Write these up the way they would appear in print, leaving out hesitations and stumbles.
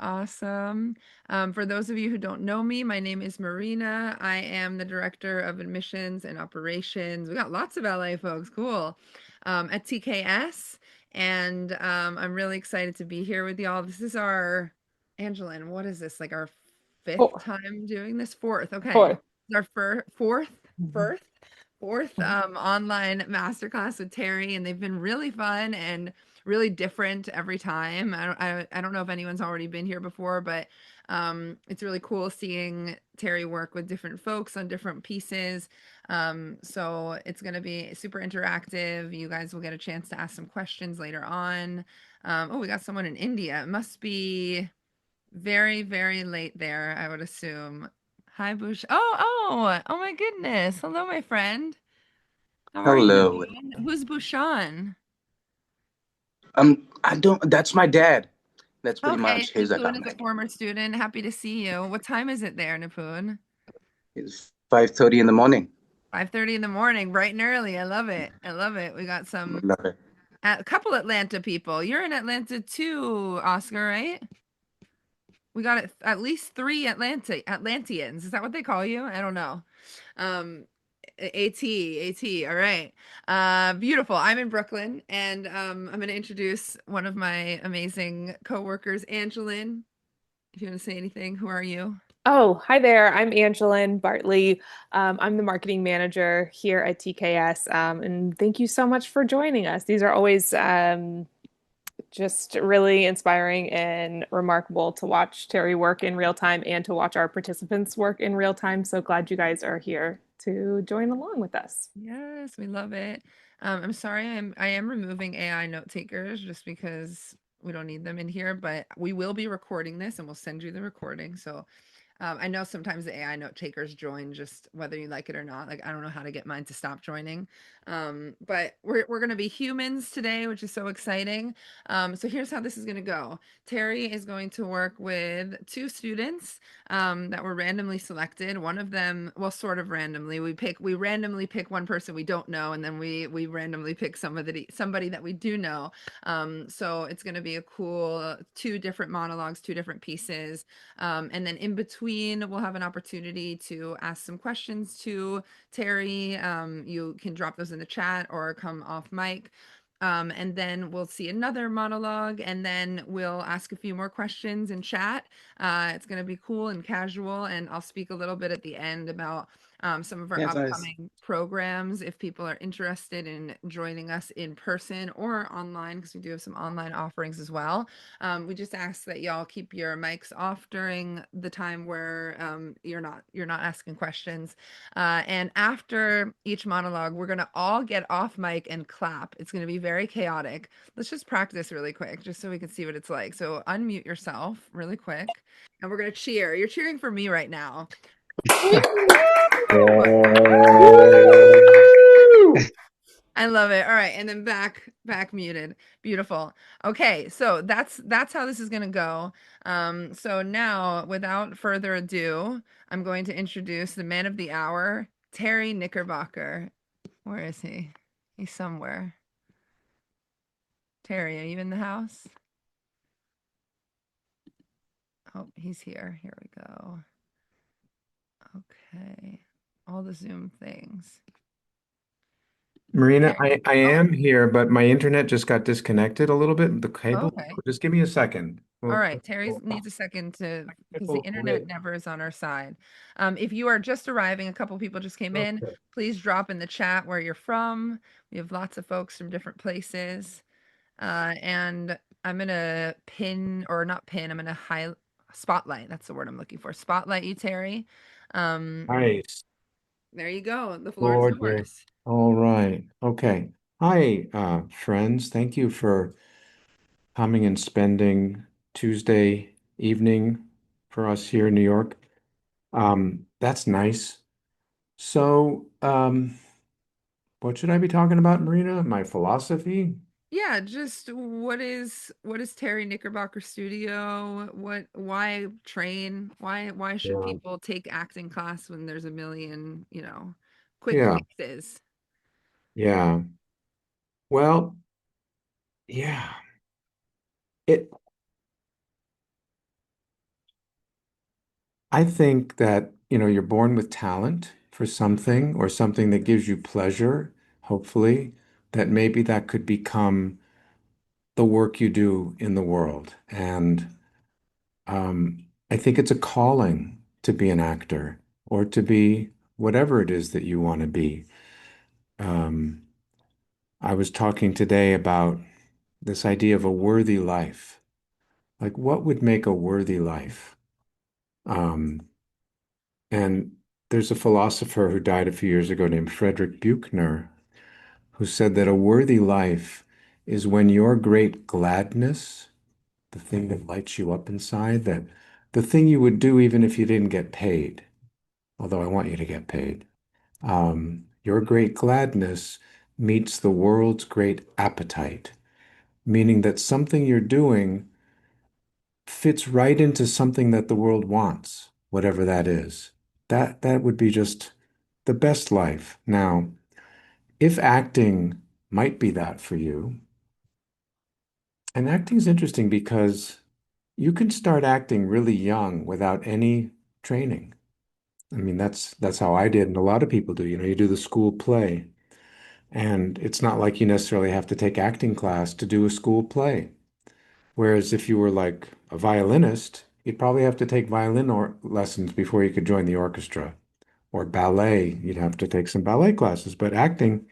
Awesome. For those of you who don't know me, my name is Marina. I am the Director of Admissions and Operations. We got lots of LA folks. Cool. At TKS. And I'm really excited to be here with y'all. This is our, Angeline, what is this? Like our fifth Four. time doing this? Fourth. Okay. Four. It's our Mhm. first, fourth online masterclass with Terry, and they've been really fun and really different every time. I don't know if anyone's already been here before, but it's really cool seeing Terry work with different folks on different pieces. So it's going to be super interactive. You guys will get a chance to ask some questions later on. Oh, we got someone in India. It must be very, very late there, I would assume. Hi, Bush. Oh my goodness. Hello, my friend. How are you Hello. doing? Who's Bushan? I don't. That's my dad. That's pretty Okay, much his Nipun is account a name. former student. Happy to see you. What time is it there, Nipun? It's 5:30 in the morning. 5:30 in the morning, bright and early. I love it. I love it. We got some Love it. a couple Atlanta people. You're in Atlanta too, Oscar, right? We got at least three Atlanteans. Is that what they call you? I don't know. Um, AT. All right. Beautiful. I'm in Brooklyn, and I'm going to introduce one of my amazing coworkers, Angeline. If you want to say anything, who are you? Oh, hi there. I'm Angeline Bartley. I'm the marketing manager here at TKS. And thank you so much for joining us. These are always just really inspiring and remarkable to watch Terry work in real time and to watch our participants work in real time. So glad you guys are here to join along with us. Yes, we love it. I'm sorry, I am removing AI note takers just because we don't need them in here, but we will be recording this and we'll send you the recording. So I know sometimes the AI note takers join just whether you like it or not. Like I don't know how to get mine to stop joining. But we're gonna be humans today, which is so exciting. So here's how this is gonna go. Terry is going to work with two students that were randomly selected. One of them, well, sort of randomly. We randomly pick one person we don't know, and then we randomly pick somebody that we do know. So it's gonna be a cool two different monologues, two different pieces. And then in between, we'll have an opportunity to ask some questions to Terry. You can drop those in the chat or come off mic. And then we'll see another monologue, and then we'll ask a few more questions in chat. It's going to be cool and casual, and I'll speak a little bit at the end about some of our Yeah, it's nice. upcoming programs if people are interested in joining us in person or online, because we do have some online offerings as well. We just ask that y'all keep your mics off during the time where you're not asking questions. And after each monologue, we're gonna all get off mic and clap. It's gonna be very chaotic. Let's just practice really quick, just so we can see what it's like. So unmute yourself really quick, and we're gonna cheer. You're cheering for me right now. Woo! I love it. All right, and then back muted. Beautiful. Okay, so that's how this is going to go. So now without further ado, I'm going to introduce the man of the hour, Terry Knickerbocker. Where is he? He's somewhere. Terry, are you in the house? Oh, he's here. Here we go. Okay. All the Zoom things. Marina, Terry. I Oh, am here, but my internet just got disconnected a little bit, the cable. okay. Just give me a second. All Well, right, Terry needs a second to because the technical internet glitch. never is on our side. If you are just arriving, a couple people just came in. Okay. Please drop in the chat where you're from. We have lots of folks from different places. And I'm gonna pin or not pin, I'm gonna high spotlight. That's the word I'm looking for. Spotlight you, Terry. Um, Nice. there you go. The floor is Gorgeous. yours. All right. Okay. Hi, friends. Thank you for coming and spending Tuesday evening for us here in New York. That's nice. So, what should I be talking about, Marina? My philosophy? Yeah, just what is Terry Knickerbocker Studio? Why train? Why should Yeah. people take acting class when there's a million, quick Yeah. fixes? Yeah. Well, yeah. It I think that, you're born with talent for something or something that gives you pleasure, hopefully, that maybe that could become the work you do in the world. And I think it's a calling to be an actor or to be whatever it is that you want to be. Um, I was talking today about this idea of a worthy life. Like, what would make a worthy life? Um, and there's a philosopher who died a few years ago named Frederick Buechner, who said that a worthy life is when your great gladness, the thing that lights you up inside, that the thing you would do even if you didn't get paid, although I want you to get paid, your great gladness meets the world's great appetite, meaning that something you're doing fits right into something that the world wants, whatever that is. That would be just the best life. Now, if acting might be that for you, and acting is interesting because you can start acting really young without any training. I mean, that's how I did, and a lot of people do. You do the school play, and it's not like you necessarily have to take acting class to do a school play. Whereas if you were like a violinist, you'd probably have to take violin or lessons before you could join the orchestra. Or ballet, you'd have to take some ballet classes. But acting,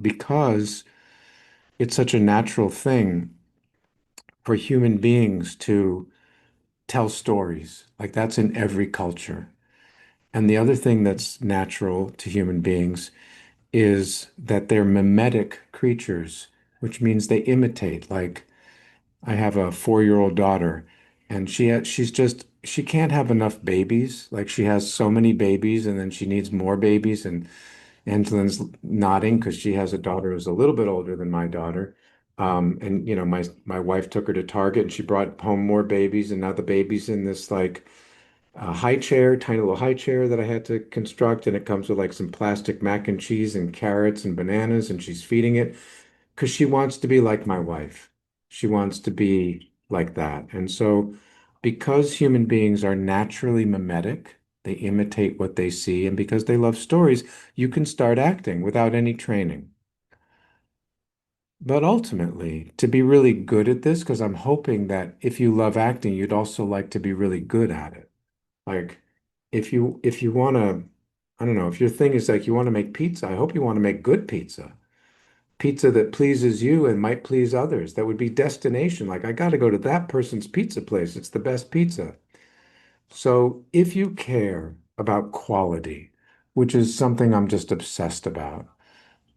because it's such a natural thing for human beings to tell stories, like that's in every culture. And the other thing that's natural to human beings is that they're mimetic creatures, which means they imitate. Like I have a 4-year-old daughter, and she can't have enough babies. Like she has so many babies, and then she needs more babies. And Angelin's nodding because she has a daughter who's a little bit older than my daughter. And my wife took her to Target, and she brought home more babies, and now the baby's in this like high chair, tiny little high chair that I had to construct, and it comes with like some plastic mac and cheese and carrots and bananas, and she's feeding it because she wants to be like my wife. She wants to be like that. And so, because human beings are naturally mimetic, they imitate what they see, and because they love stories, you can start acting without any training. But ultimately, to be really good at this, because I'm hoping that if you love acting, you'd also like to be really good at it. Like if you want to, I don't know, if your thing is like you want to make pizza, I hope you want to make good pizza. Pizza that pleases you and might please others. That would be destination. Like I got to go to that person's pizza place. It's the best pizza. So if you care about quality, which is something I'm just obsessed about,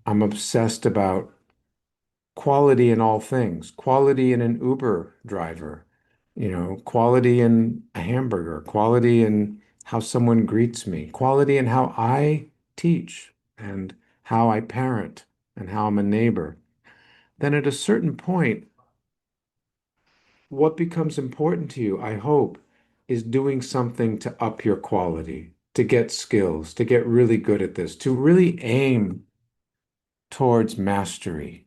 I'm obsessed about quality in all things, quality in an Uber driver, quality in a hamburger, quality in how someone greets me, quality in how I teach and how I parent and how I'm a neighbor. Then at a certain point, what becomes important to you, I hope, is doing something to up your quality, to get skills, to get really good at this, to really aim towards mastery.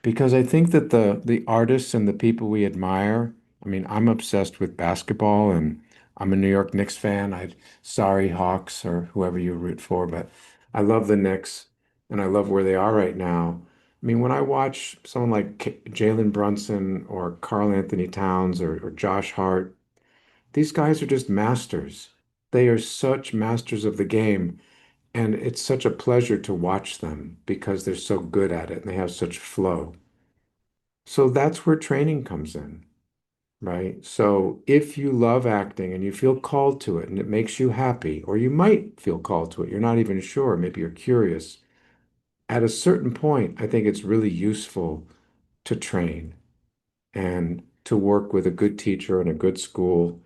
Because I think that the artists and the people we admire, I mean, I'm obsessed with basketball and I'm a New York Knicks fan. Sorry, Hawks or whoever you root for, but I love the Knicks and I love where they are right now. I mean, when I watch someone like Jalen Brunson or Karl Anthony Towns or Josh Hart, these guys are just masters. They are such masters of the game. And it's such a pleasure to watch them because they're so good at it and they have such flow. So that's where training comes in, right? So if you love acting and you feel called to it and it makes you happy, or you might feel called to it, you're not even sure, maybe you're curious. At a certain point, I think it's really useful to train and to work with a good teacher and a good school,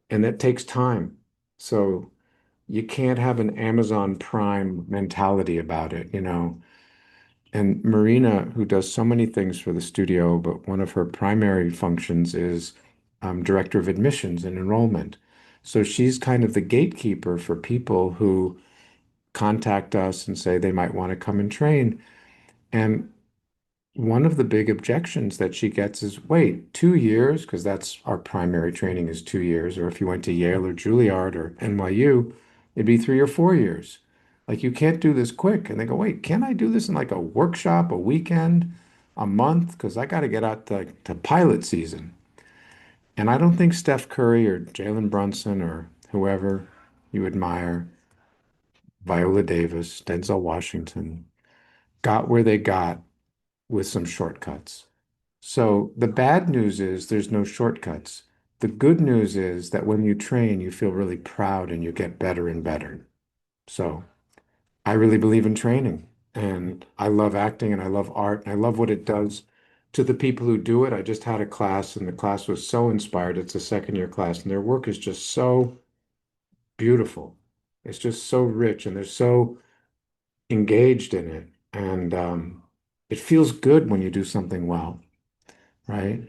and that takes time. So you can't have an Amazon Prime mentality about it. And Marina, who does so many things for the studio, but one of her primary functions is director of admissions and enrollment. So she's kind of the gatekeeper for people who contact us and say they might want to come and train. And one of the big objections that she gets is, wait, 2 years, because that's our primary training is 2 years, or if you went to Yale or Juilliard or NYU, it'd be 3 or 4 years. Like you can't do this quick. And they go, wait, can I do this in like a workshop, a weekend, a month? Because I got to get out to pilot season. And I don't think Steph Curry or Jalen Brunson or whoever you admire, Viola Davis, Denzel Washington, got where they got with some shortcuts. So the bad news is there's no shortcuts. The good news is that when you train, you feel really proud and you get better and better. So I really believe in training and I love acting and I love art and I love what it does to the people who do it. I just had a class and the class was so inspired. It's a second year class and their work is just so beautiful. It's just so rich and they're so engaged in it. And it feels good when you do something well, right?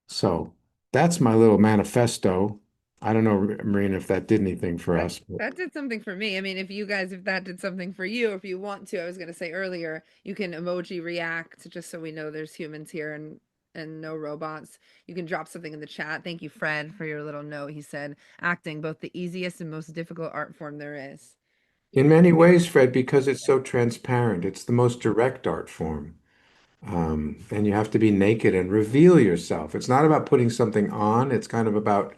So that's my little manifesto. I don't know, Marina, if that did anything for That us. But that did something for me. I mean, if that did something for you, if you want to, I was gonna say earlier, you can emoji react just so we know there's humans here and no robots. You can drop something in the chat. Thank you, Fred, for your little note. He said, acting, both the easiest and most difficult art form there is. in many ways, Fred, because it's so transparent, it's the most direct art form. And you have to be naked and reveal yourself. It's not about putting something on, it's kind of about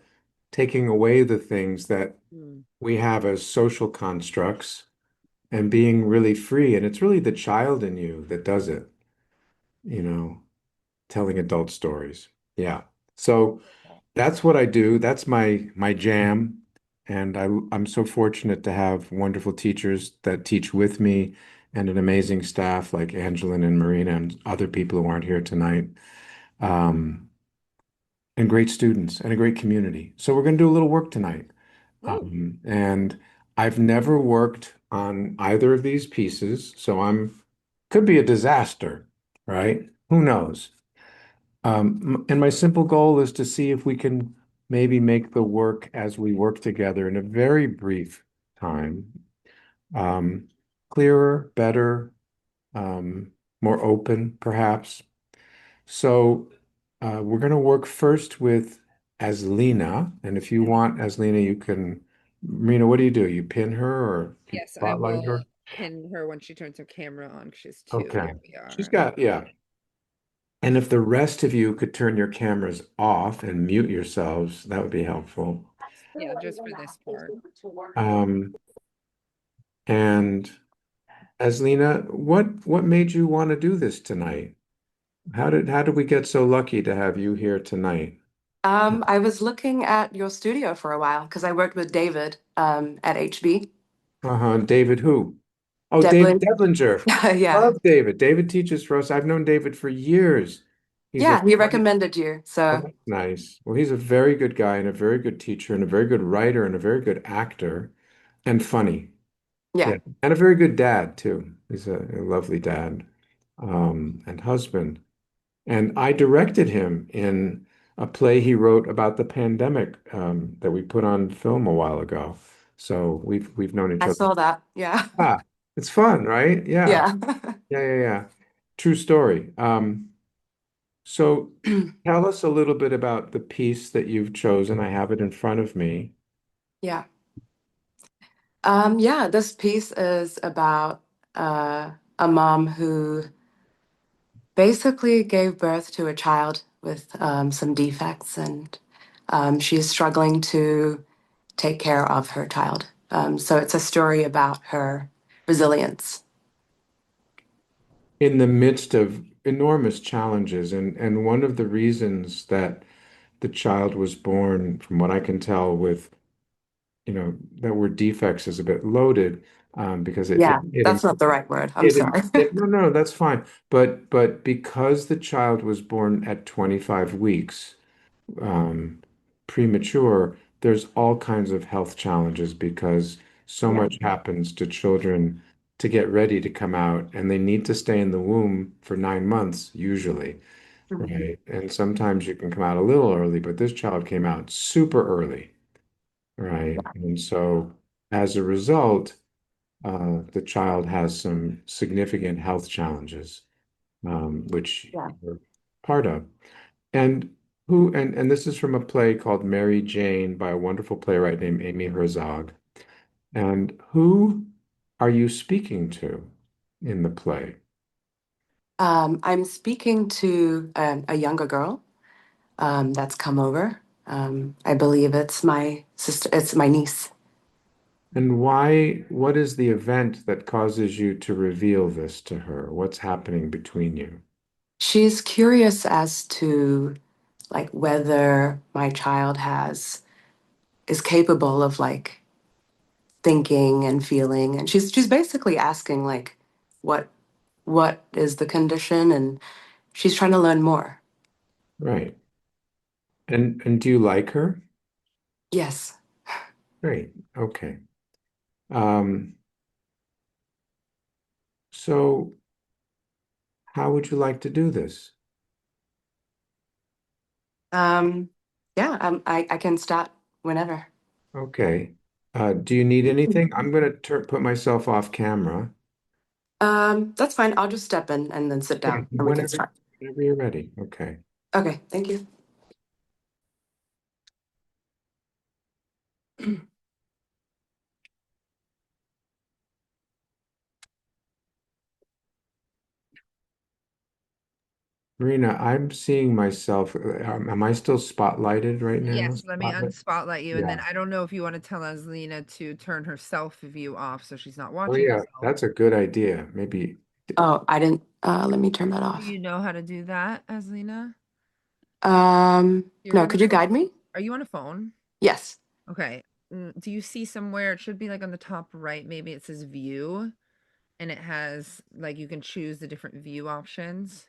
taking away the things that Mm. we have as social constructs and being really free. And it's really the child in you that does it, you know, telling adult stories. Yeah. So that's what I do. That's my jam. And I'm so fortunate to have wonderful teachers that teach with me and an amazing staff like Angeline and Marina and other people who aren't here tonight. Um, and great students and a great community. So we're going to do a little work tonight. Ooh. And I've never worked on either of these pieces, so I'm could be a disaster, right? Who knows? And my simple goal is to see if we can maybe make the work as we work together in a very brief time, um, clearer, better, um, more open, perhaps. So we're going to work first with Aslina, and if you want Aslina, you can. Marina, what do? You pin her or you Yes, I spotlight will her? pin her when she turns her camera on. She's two. Okay. Here we She's are. got, yeah. And if the rest of you could turn your cameras off and mute yourselves, that would be helpful. Yeah, just for this part. Um, and Aslina, what made you want to do this tonight? How did we get so lucky to have you here tonight? I was looking at your studio for a while because I worked with David at HB. Uh-huh. David who? Oh, David Devlin. Devlinger. Yeah. Love David. David teaches for us. I've known David for years. He's a Yeah, he recommended you. oh, So, that's nice. Well, he's a very good guy and a very good teacher and a very good writer and a very good actor and funny. yeah. Yeah. And a very good dad too. He's a lovely dad and husband. And I directed him in a play he wrote about the pandemic that we put on film a while ago. So we've known each I other. saw that. Yeah. Ah, it's fun, right? Yeah. Yeah. Yeah. True story. So tell us a little bit about the piece that you've chosen. I have it in front of me. Yeah. Yeah, this piece is about a mom who basically gave birth to a child with some defects, and she's struggling to take care of her child. So it's a story about her resilience. In the midst of enormous challenges, and one of the reasons that the child was born, from what I can tell, with that word defects is a bit loaded because Yeah, that's not the right word. I'm sorry. no, that's fine. But because the child was born at 25 weeks, um, premature, there's all kinds of health challenges because so Yeah. much happens to children to get ready to come out, and they need to stay in the womb for 9 months usually, Mhm. right? And sometimes you can come out a little early, but this child came out super early, right? And so as a result, the child has some significant health challenges. which Yeah. you're part of. And and this is from a play called Mary Jane by a wonderful playwright named Amy Herzog. And who are you speaking to in the play? I'm speaking to a younger girl that's come over. I believe it's my sister, it's my niece. And what is the event that causes you to reveal this to her? What's happening between you? She's curious as to like whether my child is capable of like thinking and feeling, and she's basically asking like what what is the condition, and she's trying to learn more. Right. And do you like her? Yes. Great. Okay. Um, so how would you like to do this? Um, yeah, I can start whenever. Okay. Do you need anything? I'm going to put myself off camera. That's fine. I'll just step in and then sit Okay. down and we can start. Whenever you're ready. Okay. Okay, thank you. Marina, I'm seeing myself. Am I still spotlighted right now? Yes, let me Spotlight? unspotlight you, and then Yeah. I don't know if you want to tell Aslina to turn her self view off so she's not Oh, watching yeah. herself. That's a good idea. Maybe. Oh, I didn't let me turn that Do off. you know how to do that, Aslina? You're No, in a could you guide me? Are you on a phone? Yes. Okay. Do you see somewhere? It should be like on the top right, maybe it says view, and it has like you can choose the different view options.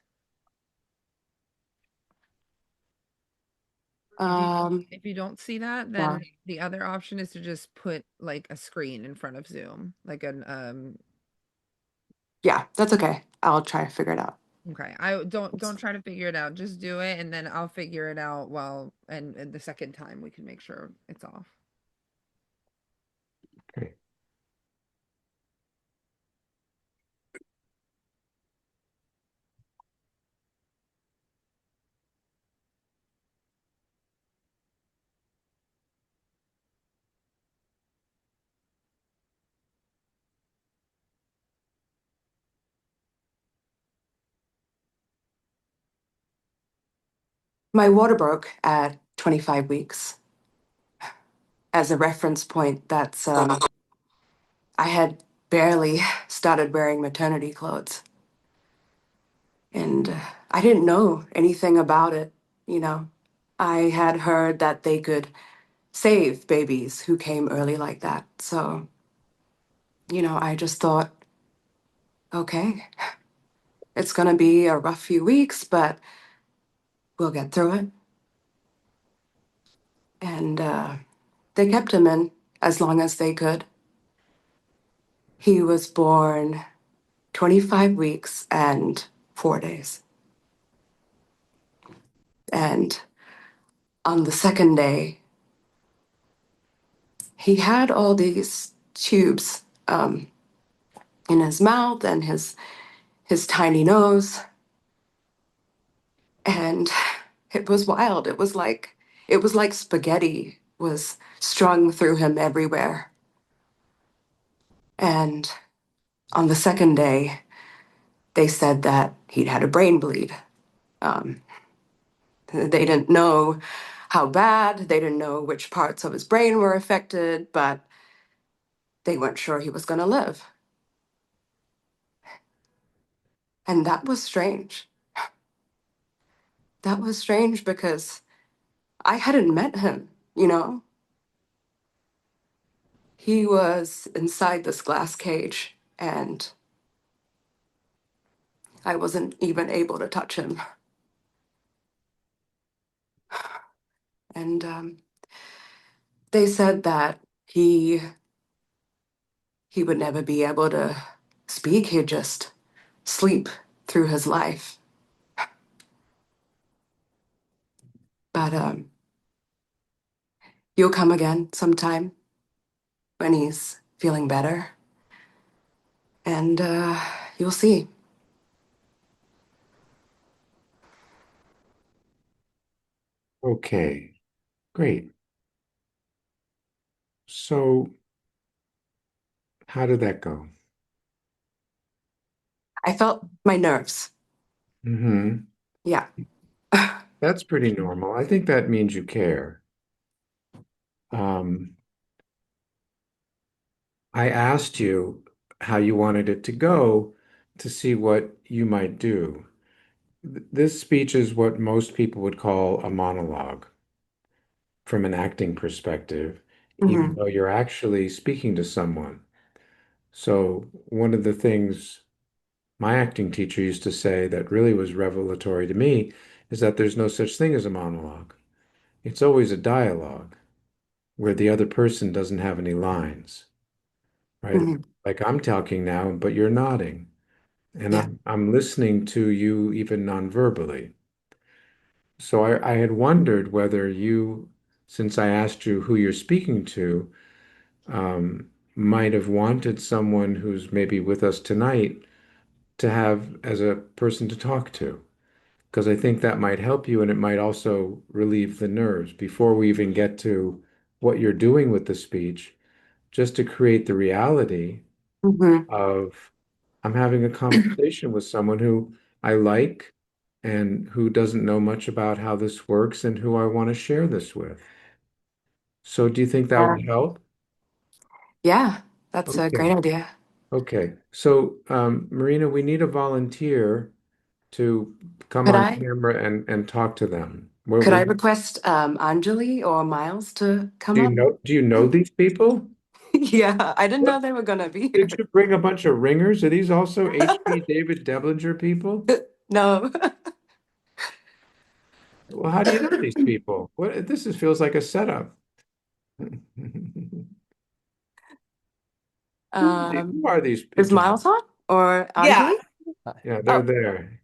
If you Um, if you don't see that, no. then the other option is to just put like a screen in front of Zoom, like an Yeah, that's okay. I'll try to figure it out. okay. I don't try to figure it out. Just do it and then I'll figure it out while and the second time we can make sure it's off. Okay. My water broke at 25 weeks. As a reference point, that's I had barely started wearing maternity clothes. And I didn't know anything about it, you know. I had heard that they could save babies who came early like that. So, I just thought, okay, it's going to be a rough few weeks, but we'll get through it. And they kept him in as long as they could. He was born 25 weeks and 4 days. And on the second day, he had all these tubes in his mouth and his tiny nose, and it was wild. It was like spaghetti was strung through him everywhere. And on the second day, they said that he'd had a brain bleed. Um, they didn't know how bad, they didn't know which parts of his brain were affected, but they weren't sure he was going to live. And that was strange. That was strange because I hadn't met him, you know? He was inside this glass cage, and I wasn't even able to touch him. And they said that he would never be able to speak. He'd just sleep through his life. But he'll come again sometime when he's feeling better, and you'll see. Okay, great. So how did that go? I felt my nerves. Hmm. Yeah. That's pretty normal. I think that means you care. Um, I asked you how you wanted it to go to see what you might do. This speech is what most people would call a monologue from an acting perspective, even Hmm. though you're actually speaking to someone. So, one of the things my acting teacher used to say that really was revelatory to me is that there's no such thing as a monologue. It's always a dialogue where the other person doesn't have any lines, right? Hmm. Like I'm talking now, but you're nodding, and Yeah. I'm listening to you even non-verbally. So I had wondered whether you, since I asked you who you're speaking to, might have wanted someone who's maybe with us tonight to have as a person to talk to, because I think that might help you and it might also relieve the nerves before we even get to what you're doing with the speech, just to create the reality Hmm. of I'm having a conversation with someone who I like and who doesn't know much about how this works and who I want to share this with. So do you think that Yeah. would help? Yeah. That's a great Okay. idea. Okay. So, Marina, we need a volunteer to come Could on I camera and talk to them. could I request Anjali or Miles to come up? Do you know these people? Yeah, I didn't What know they were gonna be did here. you bring a bunch of ringers? Are these also HP David Deblinger people? No. Well, how do you know these people? What this is feels like a setup. Who are these Is gentlemen? Miles on or Yeah. Anjali? Yeah, they're Oh, there.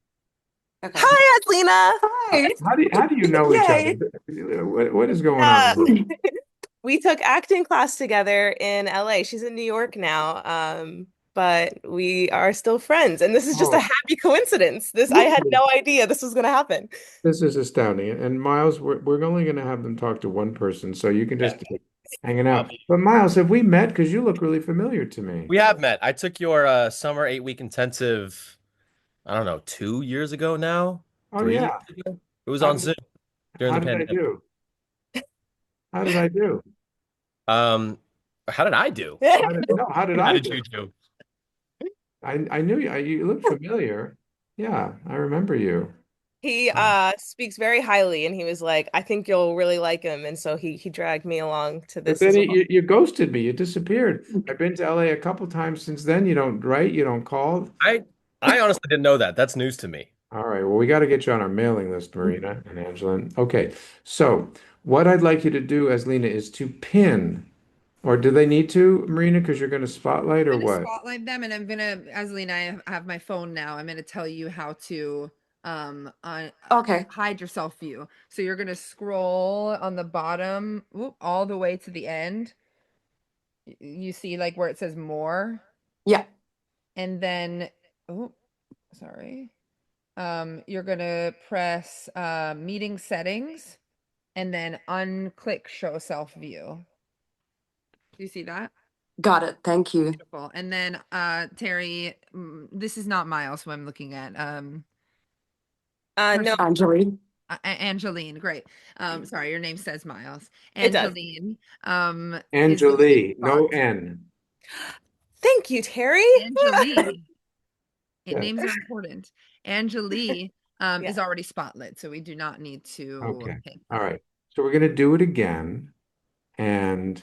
okay. Hi, Aslina. Hi. How do you know each other? Yay. What is going on Yeah. here? We took acting class together in LA. She's in New York now. But we are still friends. And this is just a Oh, happy coincidence. I had no idea this was gonna happen. this is astounding. And Miles, we're only going to have them talk to one person, so you can Yeah. just be hanging out. But Miles, have we met? Because you look really familiar to me. We have met. I took your summer 8 week intensive, I don't know, 2 years ago now, Oh 3 years yeah. ago. It was How on did Zoom during how the did I pandemic. do? How did I do? Um, how did I do? How did How I did do? you do? I knew you. You look familiar. Yeah, I remember you. He Uh, speaks very highly and he was like, I think you'll really like him. And so he dragged me along to But this then as well. you ghosted me. You disappeared. I've been to LA a couple times since then. You don't write. You don't call. I I honestly didn't know that. That's news to me. All right. Well, we got to get you on our mailing list, Marina and Angela. Okay. So what I'd like you to do, as Lena, is to pin, or do they need to, Marina, because you're going to spotlight or I'm gonna what? spotlight them, and I'm gonna, Aslina, I have my phone now. I'm gonna tell you how to Okay. hide yourself view. So you're gonna scroll on the bottom, all the way to the end. You see like where it says more, Yeah, and then oh, sorry. You're gonna press meeting settings, and then unclick show self view. Do you see that? got it. Thank you. Beautiful. And then Terry, this is not Miles who I'm looking at. No, Person Anjali. Angeline, great. Sorry, your name says Miles. it does. Angeline is the one Angelie, spot. no N. Thank you, Terry. Angelie. Yes. Names are important. Angelie Yeah. is already spotlit, so we do not need to Okay. pick All her. right. So we're going to do it again. And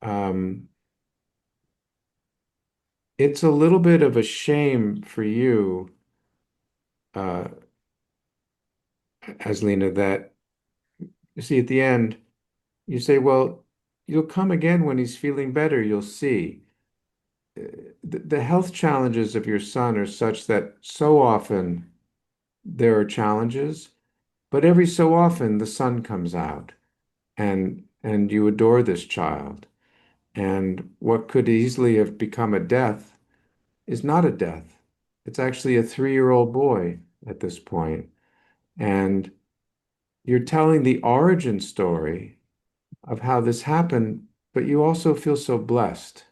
um, it's a little bit of a shame for you, uh, Aslina, that you see at the end, you say, well, you'll come again when he's feeling better, you'll see. The health challenges of your son are such that so often there are challenges, but every so often the sun comes out and you adore this child. And what could easily have become a death is not a death. It's actually a 3-year-old boy at this point. And you're telling the origin story of how this happened, but you also feel so blessed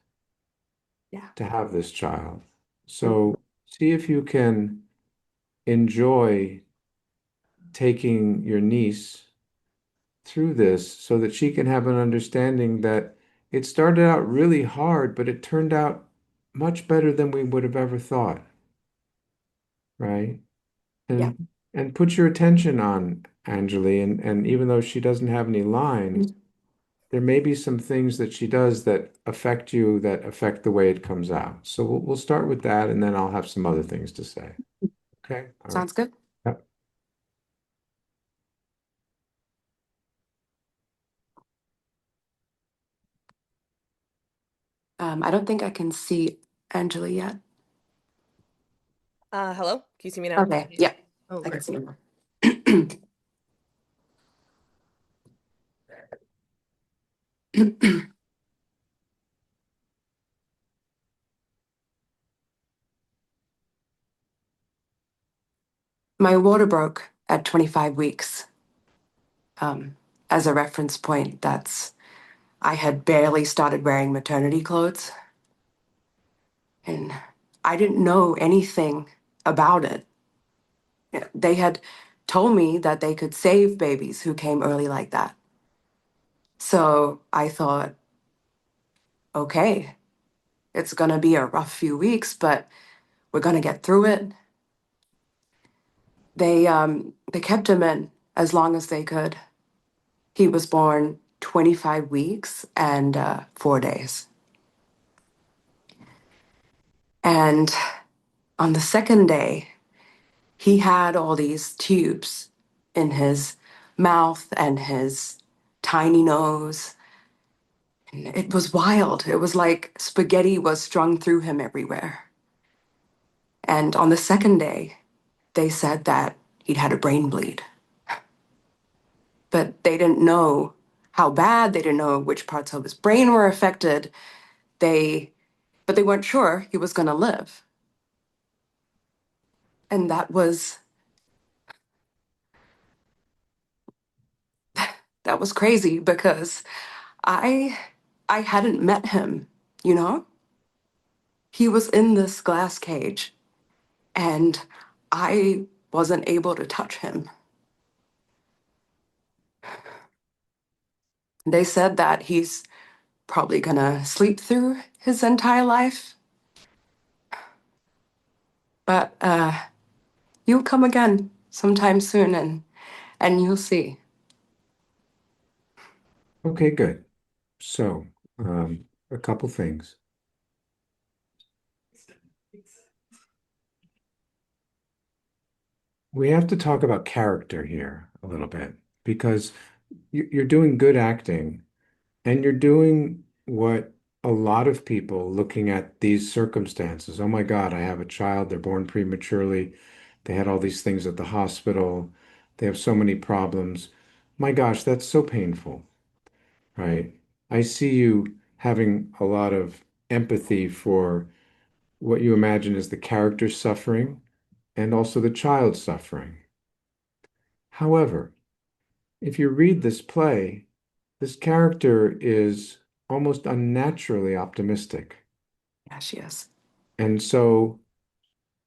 Yeah. to have this child. Mm. So see if you can enjoy taking your niece through this so that she can have an understanding that it started out really hard, but it turned out much better than we would have ever thought, right? Yeah. And put your attention on Anjali, and even though she doesn't have any lines, Mm. there may be some things that she does that affect you, that affect the way it comes out. So we'll start with that, and then I'll have some other things to say. Okay? All right. Sounds good. Yep. I don't think I can see Angela yet. Hello? Can you see me now? Okay. Yeah. Oh, I can see her. My water broke at 25 weeks. As a reference point, I had barely started wearing maternity clothes, and I didn't know anything about it. They had told me that they could save babies who came early like that. So I thought, okay, it's gonna be a rough few weeks, but we're gonna get through it. They kept him in as long as they could. He was born 25 weeks and 4 days. And on the second day, he had all these tubes in his mouth and his tiny nose. And it was wild. It was like spaghetti was strung through him everywhere. And on the second day, they said that he'd had a brain bleed. But they didn't know how bad, they didn't know which parts of his brain were affected. They but they weren't sure he was going to live. And that was crazy because I I hadn't met him, you know? He was in this glass cage and I wasn't able to touch him. They said that he's probably going to sleep through his entire life, but you'll come again sometime soon and you'll see. Okay, good. So, a couple things. We have to talk about character here a little bit because you're doing good acting and you're doing what a lot of people looking at these circumstances. Oh my God, I have a child, they're born prematurely. They had all these things at the hospital. They have so many problems. My gosh, that's so painful, right? I see you having a lot of empathy for what you imagine is the character suffering and also the child suffering. However, if you read this play, this character is almost unnaturally optimistic. Yeah, she is. And so,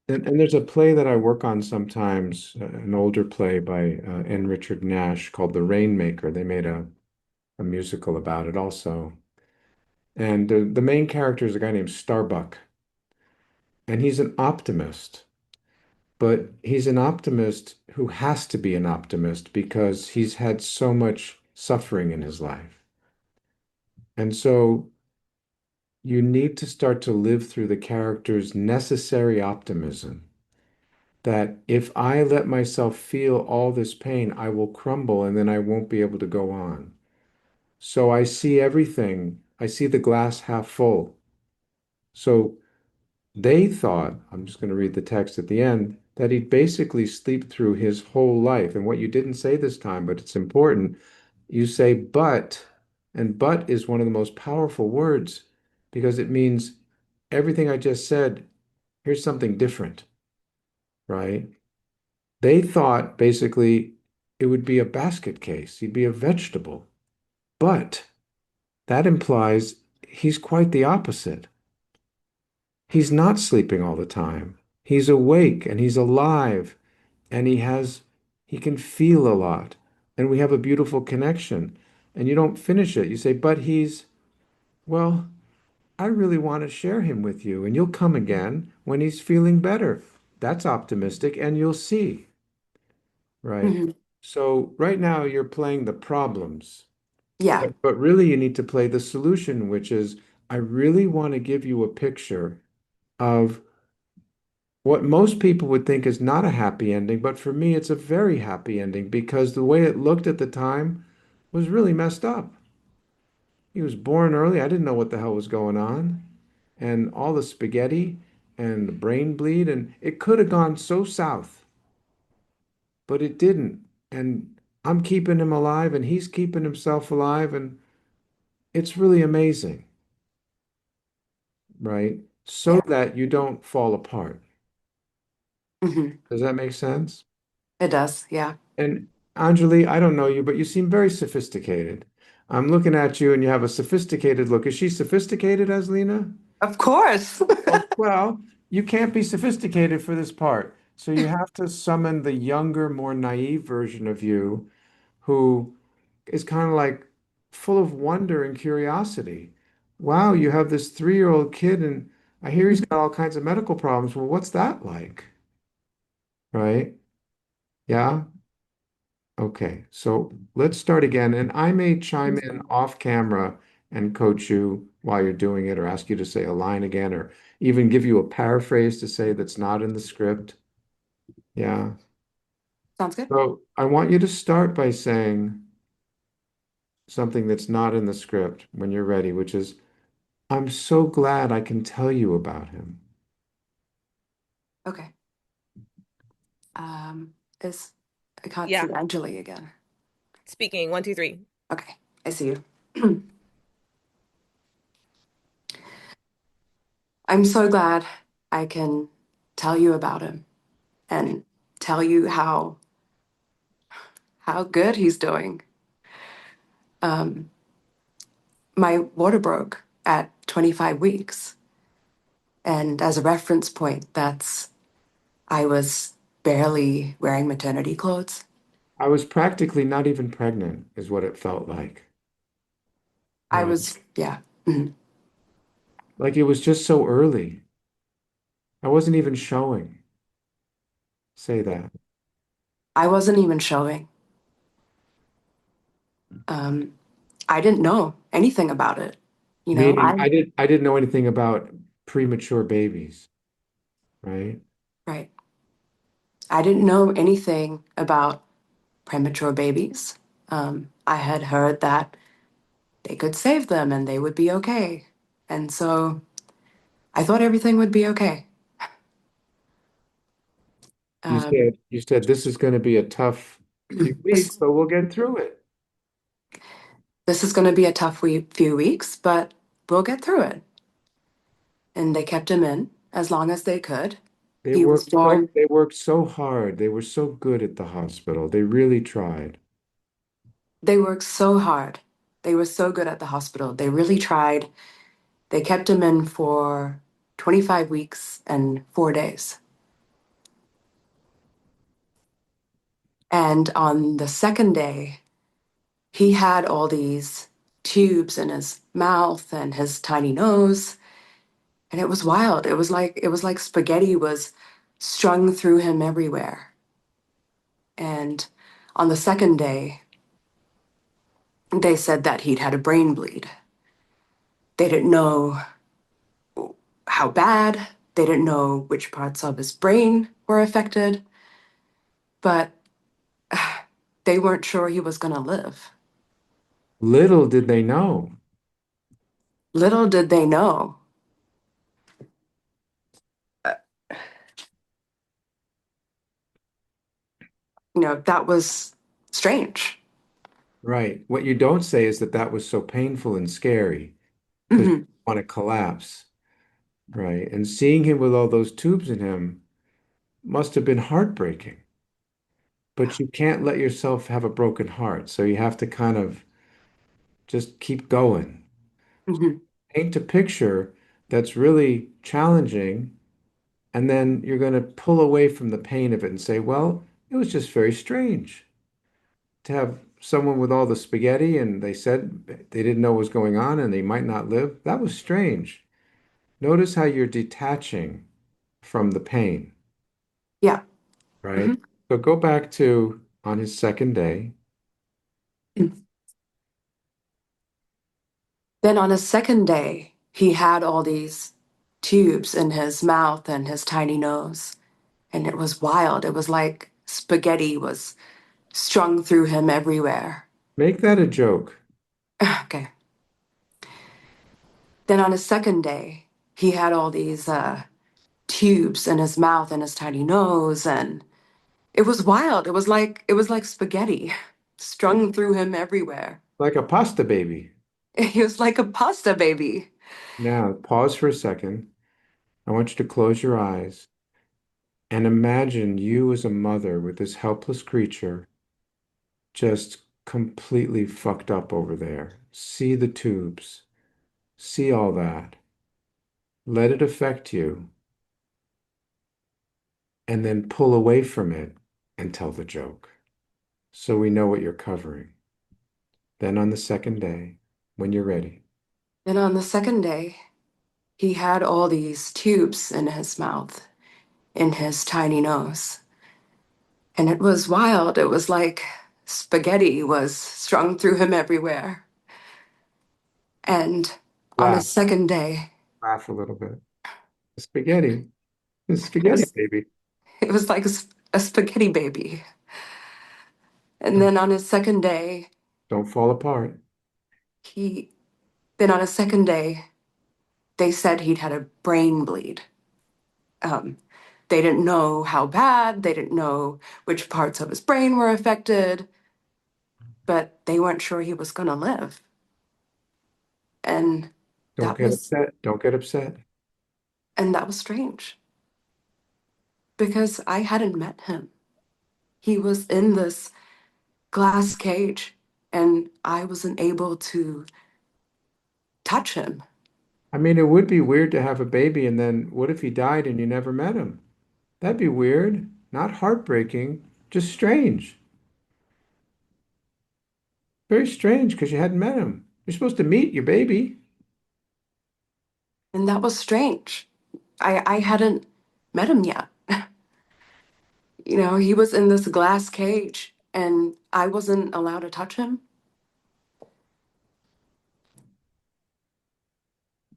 and there's a play that I work on sometimes, an older play by N. Richard Nash called The Rainmaker. They made a musical about it also. And the main character is a guy named Starbuck, and he's an optimist, but he's an optimist who has to be an optimist because he's had so much suffering in his life. And so you need to start to live through the character's necessary optimism that if I let myself feel all this pain, I will crumble and then I won't be able to go on. So I see everything, I see the glass half full. So they thought, I'm just going to read the text at the end, that he'd basically sleep through his whole life. And what you didn't say this time, but it's important, you say but, and but is one of the most powerful words because it means everything I just said, here's something different, right? They thought basically it would be a basket case. He'd be a vegetable. But that implies he's quite the opposite. He's not sleeping all the time. He's awake and he's alive and he can feel a lot. And we have a beautiful connection. And you don't finish it. You say, but well, I really want to share him with you, and you'll come again when he's feeling better. That's optimistic, and you'll see, right? Hmm. So right now you're playing the problems, Yeah. but really you need to play the solution, which is I really want to give you a picture of what most people would think is not a happy ending, but for me, it's a very happy ending because the way it looked at the time was really messed up. He was born early. I didn't know what the hell was going on. And all the spaghetti and the brain bleed, and it could have gone so south, but it didn't. And I'm keeping him alive, and he's keeping himself alive, and it's really amazing, right? So Yeah. that you don't fall apart. Hmm. Does that make sense? It does. Yeah. And Anjali, I don't know you, but you seem very sophisticated. I'm looking at you, and you have a sophisticated look. Is she sophisticated as Lena? Of course. Oh, well, you can't be sophisticated for this part. So you have to summon the younger, more naive version of you who is kind of like full of wonder and curiosity. Wow, you have this 3-year-old kid, and I hear he's got all kinds of medical problems. Well, what's that like? Right? Yeah? Okay. So let's start again. And I may chime in off camera and coach you while you're doing it, or ask you to say a line again, or even give you a paraphrase to say that's not in the script. Yeah. Sounds good. So I want you to start by saying something that's not in the script when you're ready, which is, I'm so glad I can tell you about him. Okay. Um, is I can't see Yeah. Anjali again. Speaking. One, two, three. Okay, I see you. I'm so glad I can tell you about him and tell you how good he's doing. Um, my water broke at 25 weeks, and as a reference point, that's I was barely wearing maternity clothes. I was practically not even pregnant, is what it felt like. I Right. was, yeah. Mhm. Like it was just so early. I wasn't even showing. Say that. I wasn't even showing. Um, I didn't know anything about it. You know, Meaning I didn't know anything about premature babies, right? right. I didn't know anything about premature babies. I had heard that they could save them and they would be okay. And so I thought everything would be okay. You Um, said you said this is going to be a tough few weeks, this but we'll get through it. this is going to be a tough few weeks, but we'll get through it. And they kept him in as long as they could. He was born. They worked so hard. They were so good at the hospital. They really tried. They worked so hard. They were so good at the hospital. They really tried. They kept him in for 25 weeks and 4 days. And on the second day, he had all these tubes in his mouth and his tiny nose, and it was wild. It was like spaghetti was strung through him everywhere. And on the second day, they said that he'd had a brain bleed. They didn't know how bad, they didn't know which parts of his brain were affected, but they weren't sure he was going to live. Little did they know. Little did they know, uh, that was strange. Right. What you don't say is that that was so painful and scary because you Hmm. want to collapse. Right. And seeing him with all those tubes in him must have been heartbreaking. but you can't let yourself have a broken heart. So you have to kind of just keep going. Mhm. Paint a picture that's really challenging, and then you're going to pull away from the pain of it and say, well, it was just very strange to have someone with all the spaghetti and they said they didn't know what was going on and they might not live. That was strange. Notice how you're detaching from the pain, Yeah. right? Mhm. So go back to on his second day. Then on his second day, he had all these tubes in his mouth and his tiny nose. And it was wild. It was like spaghetti was strung through him everywhere. Make that a joke. Okay. Then on his second day, he had all these tubes in his mouth and his tiny nose, and it was wild. It was like spaghetti strung through him everywhere. Like a pasta baby. He was like a pasta baby. Now, pause for a second. I want you to close your eyes and imagine you as a mother with this helpless creature just completely fucked up over there. See the tubes, see all that. Let it affect you, and then pull away from it and tell the joke. So we know what you're covering. Then on the second day, when you're ready, Then on the second day, he had all these tubes in his mouth, in his tiny nose. And it was wild. It was like spaghetti was strung through him everywhere. And on his laugh, second day, laugh a little bit. Spaghetti, it spaghetti, was baby. it was like a spaghetti baby. And then on his second day, Don't fall apart. he then on his second day, they said he'd had a brain bleed. Um, they didn't know how bad, they didn't know which parts of his brain were affected, but they weren't sure he was going to live. And Don't that get was upset. Don't get upset. and that was strange because I hadn't met him. He was in this glass cage and I wasn't able to touch him. I mean, it would be weird to have a baby and then what if he died and you never met him? That'd be weird. Not heartbreaking, just strange. Very strange because you hadn't met him. You're supposed to meet your baby. And that was strange. I hadn't met him yet. He was in this glass cage and I wasn't allowed to touch him.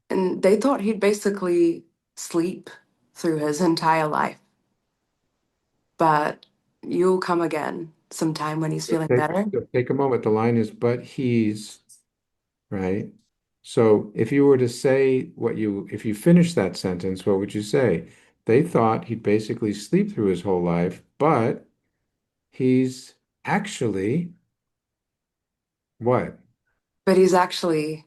And they thought he'd basically sleep through his entire life. But you'll come again sometime when he's feeling Take, better. take a moment. The line is, but he's, right? So if you were to say if you finish that sentence, what would you say? They thought he'd basically sleep through his whole life, but he's actually what? But he's actually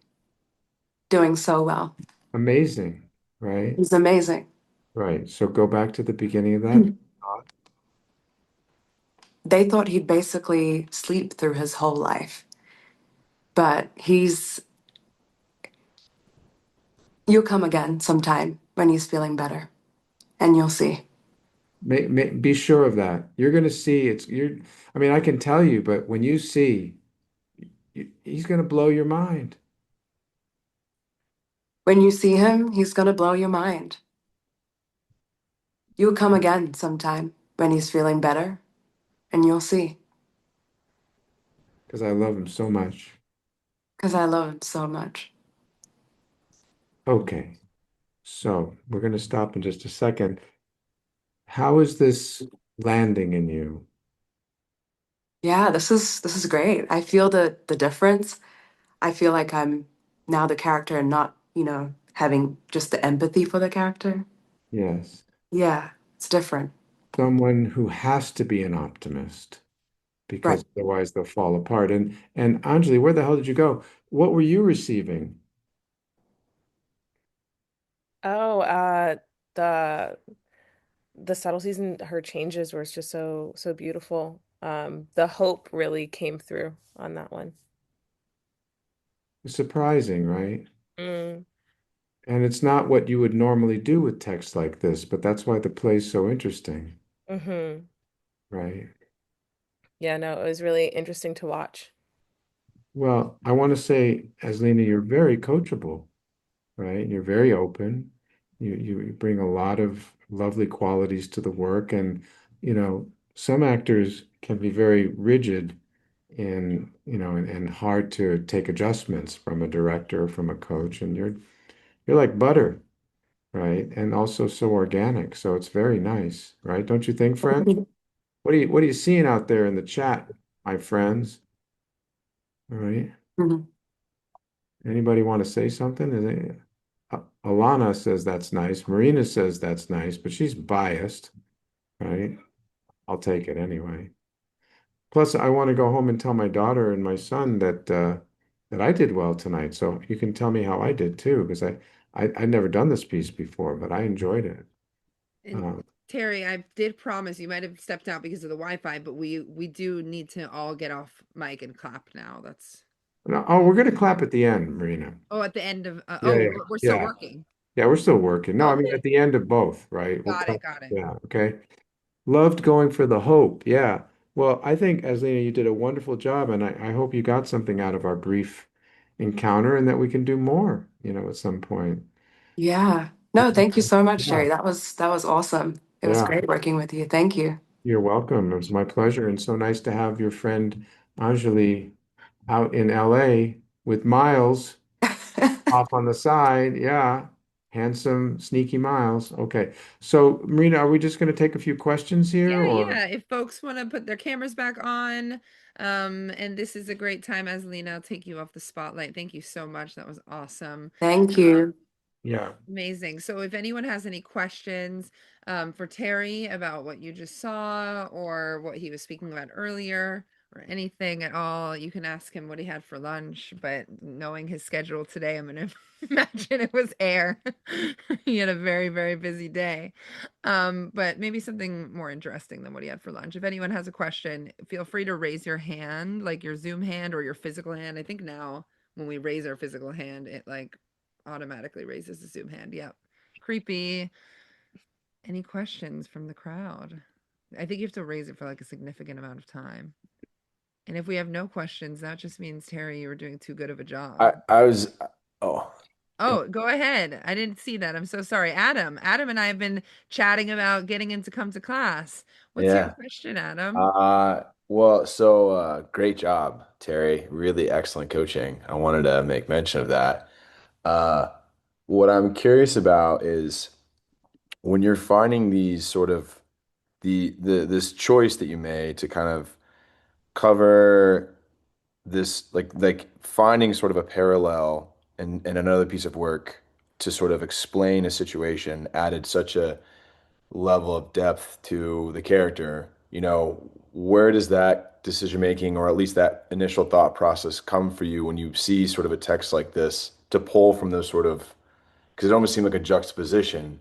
doing so well. Amazing, right? He's amazing. Right. So go back to the beginning of that thought. They thought he'd basically sleep through his whole life. But you'll come again sometime when he's feeling better, and you'll see. Be sure of that. You're going to see I mean, I can tell you, but when you see, he's going to blow your mind. When you see him, he's going to blow your mind. You'll come again sometime when he's feeling better, and you'll see. Because I love him so much. Because I love him so much. Okay. So we're going to stop in just a second. How is this landing in you? Yeah, this is great. I feel the difference. I feel like I'm now the character and not, having just the empathy for the character. Yes. Yeah, it's different. Someone who has to be an optimist Right. because otherwise they'll fall apart. And Anjali, where the hell did you go? What were you receiving? Oh, the the subtleties in her changes were just so beautiful. The hope really came through on that one. Surprising, right? Mm, And it's not what you would normally do with text like this, but that's why the play's so interesting, hmm right? Yeah, no, it was really interesting to watch. Well, I want to say, Aslina, you're very coachable, right? You're very open. You bring a lot of lovely qualities to the work, and some actors can be very rigid and hard to take adjustments from a director, from a coach, and you're like butter, right? And also so organic, so it's very nice, right? Don't you think, friend? What are you seeing out there in the chat, my friends? All right. Mhm. Anybody want to say something? Alana says that's nice. Marina says that's nice, but she's biased, right? I'll take it anyway. Plus, I want to go home and tell my daughter and my son that I did well tonight. So you can tell me how I did too, because I'd never done this piece before, but I enjoyed it. And Uh, Terry, I did promise you might have stepped out because of the Wi-Fi, but we do need to all get off mic and clap now. That's oh, we're gonna clap at the end, Marina. oh, at the end of Yeah, yeah, we're still yeah, working. yeah. We're still working. No, I mean Okay, at the end of both, right? We'll got clap. it, got it. Yeah, okay. Loved going for the hope. Yeah. Well, I think, Aslina, you did a wonderful job, and I hope you got something out of our brief encounter and that we can do more, at some point. Yeah. No, thank you so much, Yeah. Jerry. That was awesome. It was Yeah. great working with you. Thank you. You're welcome. It was my pleasure, and so nice to have your friend Anjali out in LA with Miles off on the side. Yeah. Handsome, sneaky Miles. Okay. So, Marina, are we just going to take a few questions here Yeah, or? yeah. If folks want to put their cameras back on, and this is a great time, as Lena, I'll take you off the spotlight. Thank you so much. That was awesome. Thank you. Yeah. Amazing. So if anyone has any questions for Terry about what you just saw or what he was speaking about earlier or anything at all, you can ask him what he had for lunch. But knowing his schedule today, I'm going to imagine it was air. He had a very, very busy day. But maybe something more interesting than what he had for lunch. If anyone has a question, feel free to raise your hand, like your Zoom hand or your physical hand. I think now when we raise our physical hand, it like automatically raises the Zoom hand. Yep. Creepy. Any questions from the crowd? I think you have to raise it for like a significant amount of time. And if we have no questions, that just means Terry, you were doing too good of a job. I was oh Oh, go ahead. I didn't see that. I'm so sorry. Adam and I have been chatting about getting into come to class. What's your yeah. question, Adam? Great job, Terry. Really excellent coaching. I wanted to make mention of that. Uh what I'm curious about is when you're finding these sort of the this choice that you made to kind of cover this like finding sort of a parallel in another piece of work to sort of explain a situation added such a level of depth to the character, where does that decision making or at least that initial thought process come for you when you see sort of a text like this to pull from those sort of, because it almost seemed like a juxtaposition.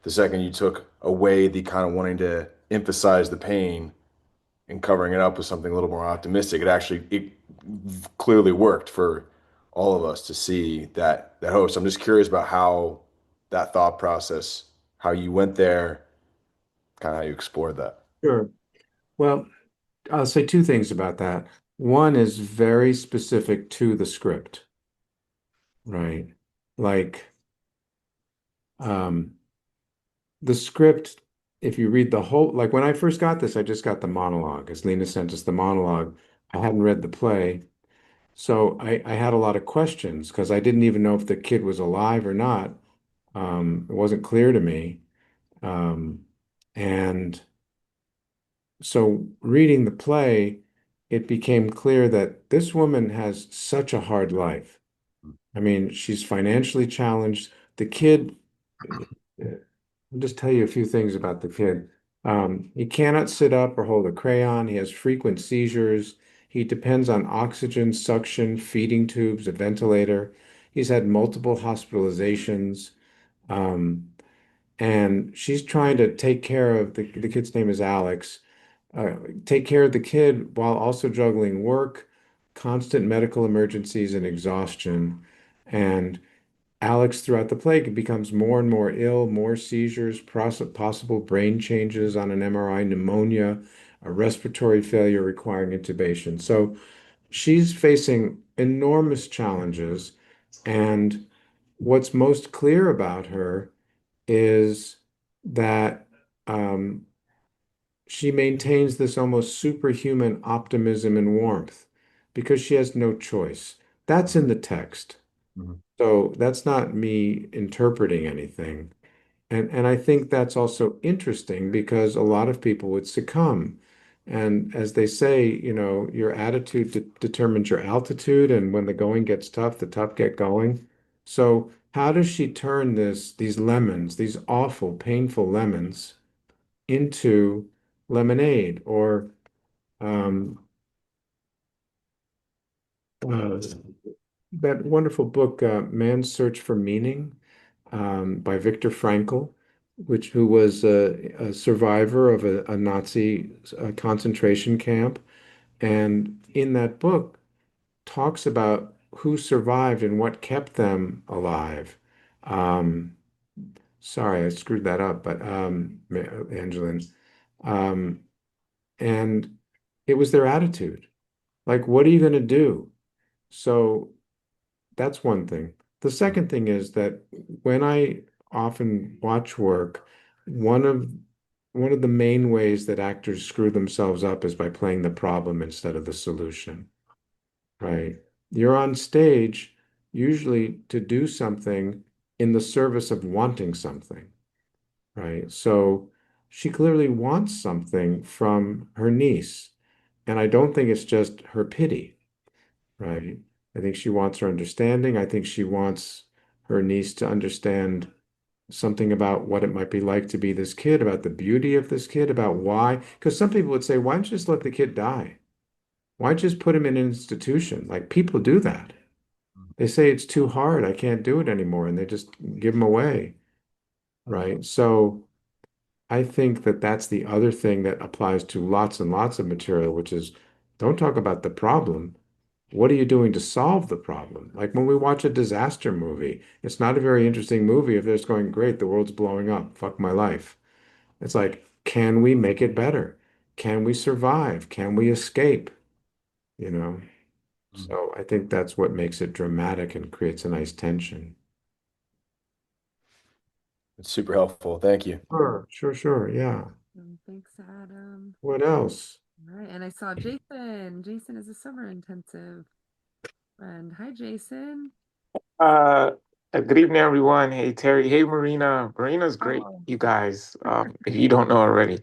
The second you took away the kind of wanting to emphasize the pain and covering it up with something a little more optimistic, it clearly worked for all of us to see that host. I'm just curious about how that thought process, how you went there, kind of how you explored that. Sure. Well, I'll say two things about that. One is very specific to the script, right? Like, um, the script, if you read the whole, like when I first got this, I just got the monologue. As Lena sent us the monologue, I hadn't read the play. So I had a lot of questions because I didn't even know if the kid was alive or not. It wasn't clear to me. Um, and so reading the play, it became clear that this woman has such a hard life. I mean, she's financially challenged. The kid, I'll just tell you a few things about the kid. He cannot sit up or hold a crayon. He has frequent seizures. He depends on oxygen, suction, feeding tubes, a ventilator. He's had multiple hospitalizations. Um, and she's trying to take care of the kid's name is Alex. uh, take care of the kid while also juggling work, constant medical emergencies, and exhaustion. And Alex, throughout the play, becomes more and more ill, more seizures, possible brain changes on an MRI, pneumonia, a respiratory failure requiring intubation. So she's facing enormous challenges. And what's most clear about her is that um, she maintains this almost superhuman optimism and warmth because she has no choice. That's in the text. Mhm. So that's not me interpreting anything. And I think that's also interesting because a lot of people would succumb. And as they say, your attitude determines your altitude, and when the going gets tough, the tough get going. So how does she turn these lemons, these awful, painful lemons, into lemonade or um, uh, that wonderful book, Man's Search for Meaning, by Viktor Frankl, who was a survivor of a Nazi concentration camp, and in that book talks about who survived and what kept them alive. Um, Sorry, I screwed that up, but Angeline, um, and it was their attitude. Like, what are you going to do? So that's one thing. The second thing is that when I often watch work, one of one of the main ways that actors screw themselves up is by playing the problem instead of the solution, right? You're on stage usually to do something in the service of wanting something, right? So she clearly wants something from her niece, and I don't think it's just her pity. Right. I think she wants her understanding. I think she wants her niece to understand something about what it might be like to be this kid, about the beauty of this kid, about why. Because some people would say, why don't you just let the kid die? Why just put him in an institution? Like people do that. They say it's too hard. I can't do it anymore. And they just give him away. Right. So I think that that's the other thing that applies to lots and lots of material, which is don't talk about the problem. What are you doing to solve the problem? Like when we watch a disaster movie, it's not a very interesting movie if they're just going, great, the world's blowing up, fuck my life. It's like, can we make it better? Can we survive? Can we escape? You know? So I think that's what makes it dramatic and creates a nice tension. It's super helpful. Thank you. Sure, sure, sure. Yeah. Thanks, Adam. What else? All right, and I saw Jason. Jason is a summer intensive friend. Hi, Jason. Uh, Good evening, everyone. Hey, Terry. Hey, Marina. Marina's great, Oh, you guys, if you don't know already.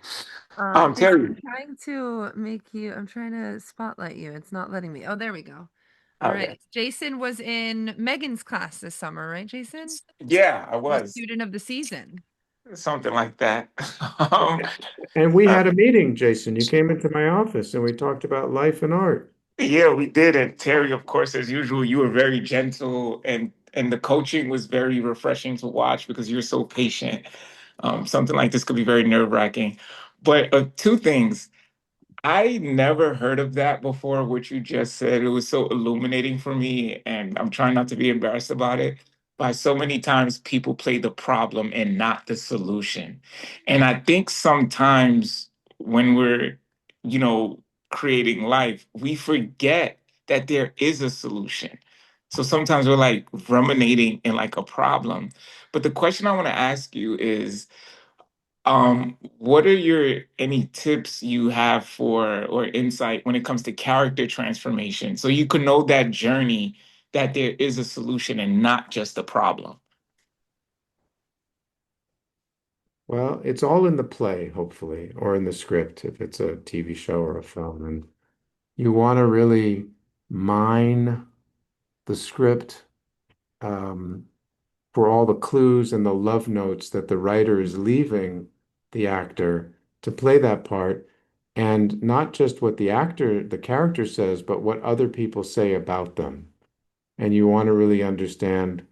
Jason, Terry. I'm trying to make you, I'm trying to spotlight you. It's not letting me. Oh, there we go. All Okay. right. Jason was in Megan's class this summer, right, Jason? Yeah, I The was. student of the season. Something like that. Um, And we uh, had a meeting, Jason. You came into my office and we talked about life and art. yeah, we did. And Terry, of course, as usual, you were very gentle and the coaching was very refreshing to watch because you're so patient. Something like this could be very nerve-wracking. But two things. I never heard of that before, what you just said. It was so illuminating for me, and I'm trying not to be embarrassed about it. By so many times, people play the problem and not the solution. And I think sometimes when we're, you know, creating life, we forget that there is a solution. So sometimes we're like ruminating in like a problem. But the question I want to ask you is, what are your any tips you have for or insight when it comes to character transformation so you can know that journey that there is a solution and not just a problem? Well, it's all in the play, hopefully, or in the script if it's a TV show or a film. And you want to really mine the script um, for all the clues and the love notes that the writer is leaving the actor to play that part. And not just what the character says, but what other people say about them. And you want to really understand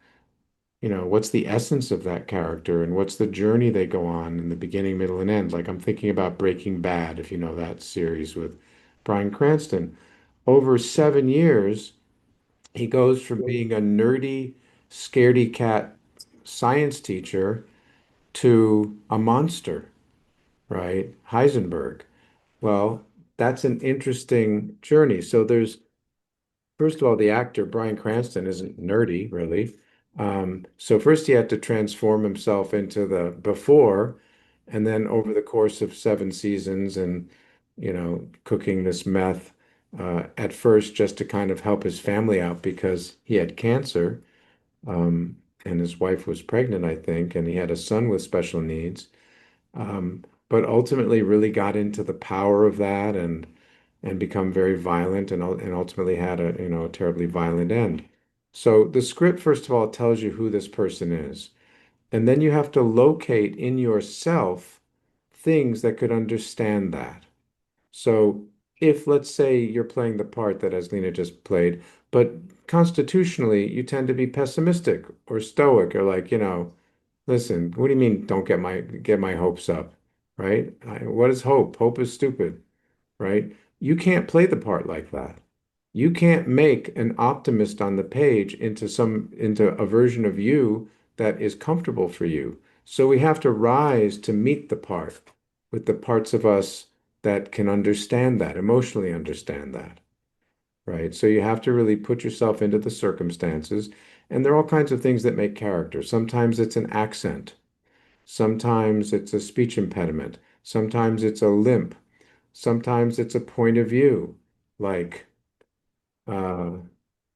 what's the essence of that character and what's the journey they go on in the beginning, middle, and end. Like I'm thinking about Breaking Bad, if you know that series with Bryan Cranston. Over 7 years, he goes from being a nerdy, scaredy cat science teacher to a monster, right? Heisenberg. Well, that's an interesting journey. So there's first of all, the actor Bryan Cranston isn't nerdy, really. So first he had to transform himself into the before, and then over the course of 7 seasons and, cooking this meth, at first just to kind of help his family out because he had cancer, and his wife was pregnant, I think, and he had a son with special needs. But ultimately really got into the power of that and become very violent and ultimately had a terribly violent end. So the script, first of all, tells you who this person is. And then you have to locate in yourself things that could understand that. So if, let's say, you're playing the part that Aslina just played, but constitutionally you tend to be pessimistic or stoic or like, listen, what do you mean don't get my hopes up, right? What is hope? Hope is stupid, right? You can't play the part like that. You can't make an optimist on the page into a version of you that is comfortable for you. So we have to rise to meet the part with the parts of us that can understand that, emotionally understand that, right? So you have to really put yourself into the circumstances. And there are all kinds of things that make character. Sometimes it's an accent. Sometimes it's a speech impediment. Sometimes it's a limp. Sometimes it's a point of view. Like uh,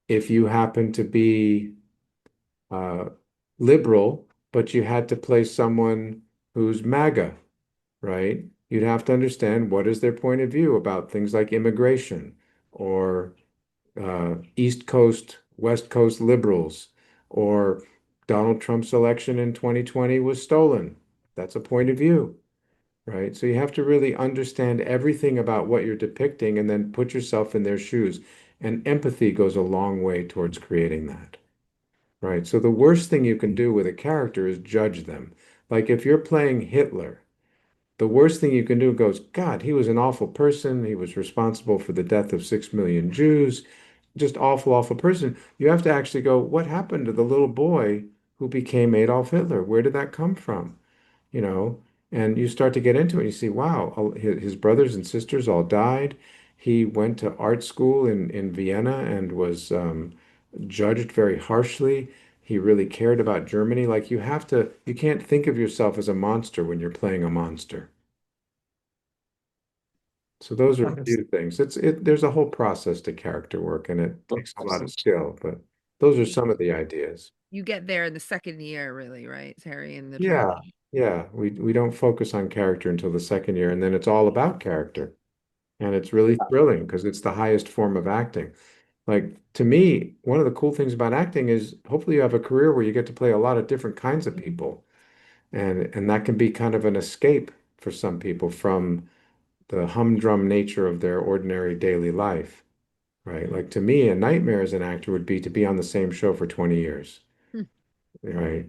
if you happen to be uh, liberal, but you had to play someone who's MAGA, right? You'd have to understand what is their point of view about things like immigration or East Coast, West Coast liberals, or Donald Trump's election in 2020 was stolen. That's a point of view, right? So you have to really understand everything about what you're depicting and then put yourself in their shoes. And empathy goes a long way towards creating that, right? So the worst thing you can do with a character is judge them. Like if you're playing Hitler, the worst thing you can do goes, God, he was an awful person. He was responsible for the death of 6 million Jews. Just awful, awful person. You have to actually go, what happened to the little boy who became Adolf Hitler? Where did that come from? You know, and you start to get into it. You see, wow, his brothers and sisters all died. He went to art school in Vienna and was judged very harshly. He really cared about Germany. Like you can't think of yourself as a monster when you're playing a monster. So those are a few things. There's a whole process to character work and it takes a lot of skill, but those are some of the ideas. You get there in the second year, really, right, Terry, in the Yeah. training. Yeah. We don't focus on character until the second year, and then it's all about character. And it's really thrilling because it's the highest form of acting. Like to me, one of the cool things about acting is hopefully you have a career where you get to play a lot of different kinds of people. And that can be kind of an escape for some people from the humdrum nature of their ordinary daily life, right? Like to me, a nightmare as an actor would be to be on the same show for 20 years, Hmm. right?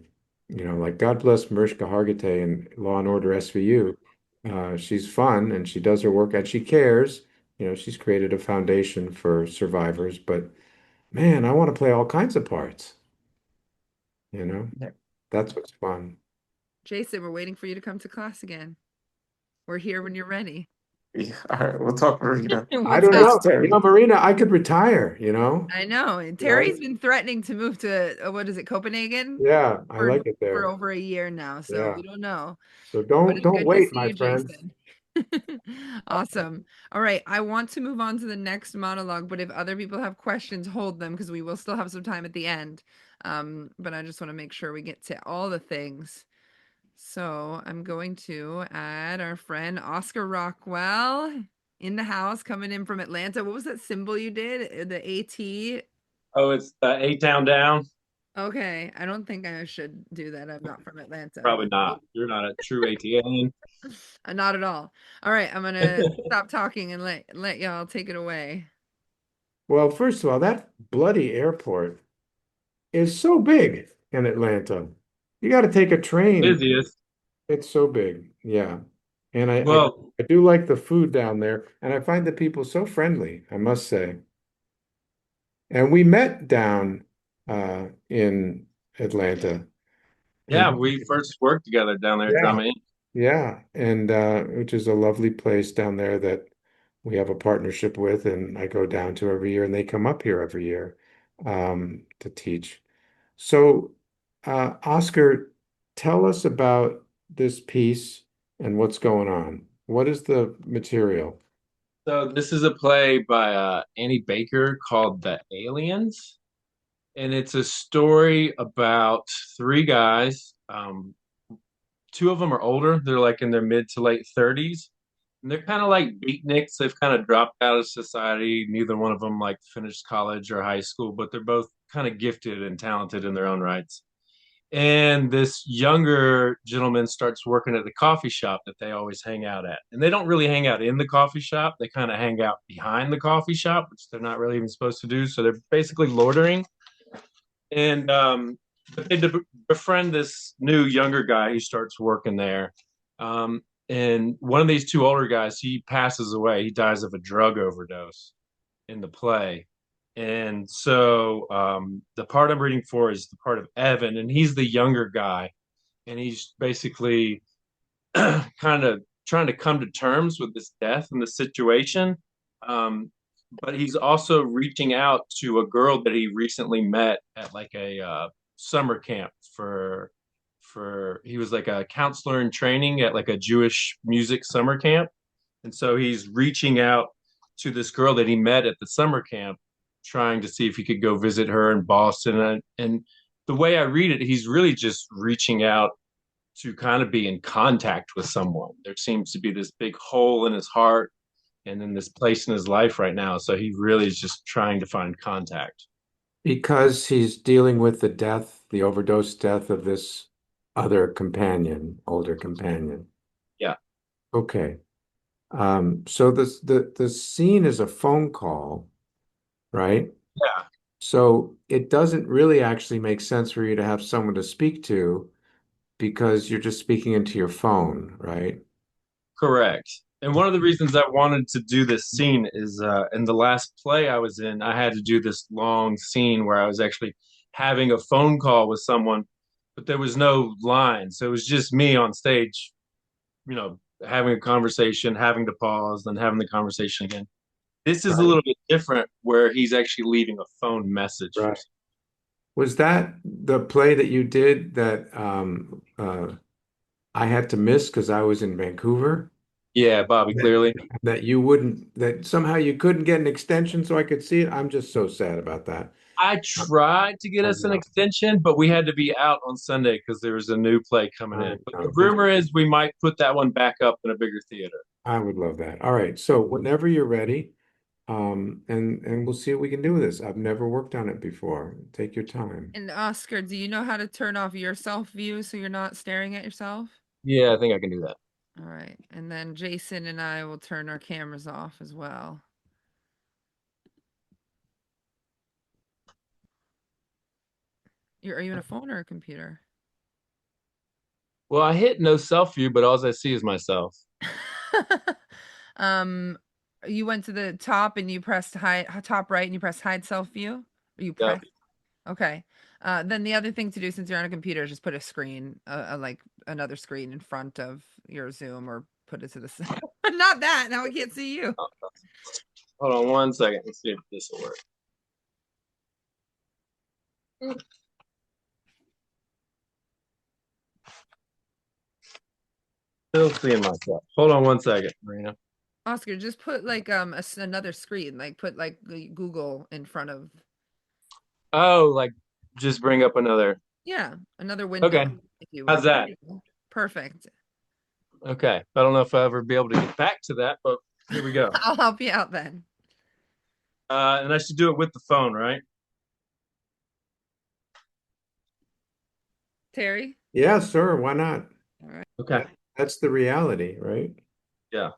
Like God bless Mariska Hargitay in Law and Order SVU. She's fun and she does her work and she cares. She's created a foundation for survivors, but man, I want to play all kinds of parts, you know? Yeah. That's what's fun. Jason, we're waiting for you to come to class again. We're here when you're ready. Yeah. All right, we'll talk, Marina. I What's don't Thanks, up? know. Terry. Marina, I could retire, I know. And right? Terry's been threatening to move to what is it, Copenhagen Yeah, I for like it for there. over a year now. So Yeah. we don't know. So But don't it's don't good to wait, see my you, friend. Jason. Awesome. All right. I want to move on to the next monologue, but if other people have questions, hold them because we will still have some time at the end. But I just want to make sure we get to all the things. So I'm going to add our friend Oscar Rockwell in the house, coming in from Atlanta. What was that symbol you did? The AT. Oh, it's eight down down. Okay. I don't think I should do that. I'm not from Atlanta, Probably but not. You're not a true ATLian. not at all. All right. I'm gonna stop talking and let y'all take it away. Well, first of all, that bloody airport is so big. in Atlanta. You got to take a train. Busiest. It's so big. Yeah. And Well, I do like the food down there, and I find the people so friendly, I must say. And we met down in Atlanta. yeah, And we first worked together down there at yeah, Drama Inc. yeah. And which is a lovely place down there that we have a partnership with, and I go down to every year, and they come up here every year to teach. So, Oscar, tell us about this piece and what's going on. What is the material? So this is a play by Annie Baker called The Aliens, and it's a story about three guys. Two of them are older; they're like in their mid to late 30s, and they're kind of like beatniks. They've kind of dropped out of society. Neither one of them like finished college or high school, but they're both kind of gifted and talented in their own rights. And this younger gentleman starts working at the coffee shop that they always hang out at. And they don't really hang out in the coffee shop. They kind of hang out behind the coffee shop, which they're not really even supposed to do. So they're basically loitering. And but they befriend this new younger guy who starts working there. And one of these two older guys, he passes away. He dies of a drug overdose in the play. And so the part I'm reading for is the part of Evan, and he's the younger guy, and he's basically kind of trying to come to terms with this death and the situation. Um, but he's also reaching out to a girl that he recently met at like a summer camp for he was like a counselor in training at like a Jewish music summer camp. And so he's reaching out to this girl that he met at the summer camp, trying to see if he could go visit her in Boston. And the way I read it, he's really just reaching out to kind of be in contact with someone. There seems to be this big hole in his heart and in this place in his life right now. So he really is just trying to find contact. Because he's dealing with the death, the overdose death of this other companion, older companion. Yeah, Okay. So the scene is a phone call, right? yeah, So it doesn't really actually make sense for you to have someone to speak to because you're just speaking into your phone, right? correct. And one of the reasons I wanted to do this scene is in the last play I was in, I had to do this long scene where I was actually having a phone call with someone, but there was no line. So it was just me on stage, having a conversation, having to pause, then having the conversation again. This is a Right. little bit different where he's actually leaving a phone message for Right. Was that the play that you did that I had to miss because I was in Vancouver? Yeah, Bobby, That clearly. that you wouldn't, that somehow you couldn't get an extension so I could see it. I'm just so sad about that. I tried to get I us an know. extension, but we had to be out on Sunday because there was a new play coming I in. But the know. rumor is we might put that one back up in a bigger theater. I would love that. All right. So whenever you're ready, and we'll see what we can do with this. I've never worked on it before. Take your time. And Oscar, do you know how to turn off your self view so you're not staring at yourself? Yeah, I think I can do that. All right. And then Jason and I will turn our cameras off as well. Are you in a phone or a computer? Well, I hit no self view, but all I see is myself. um, you went to the top and you pressed hide top right and you pressed hide self view. Or you Yep. press okay. Then the other thing to do since you're on a computer is just put a screen, like another screen in front of your Zoom or put it to the side. Not that. Now I can't see you. Hold on one second. Let's see if this will work. Still seeing myself. Hold on one second, Marina. Oscar, just put like another screen, like put like Google in front of Oh, like just bring up another. yeah, another window, Okay. if you How's will. There that? you go. Perfect. Okay. I don't know if I'll ever be able to get back to that, but here we go. I'll help you out then. And I should do it with the phone, right? Terry? Yeah, sir. Why not? All right. Okay. That's the reality, right? Yeah.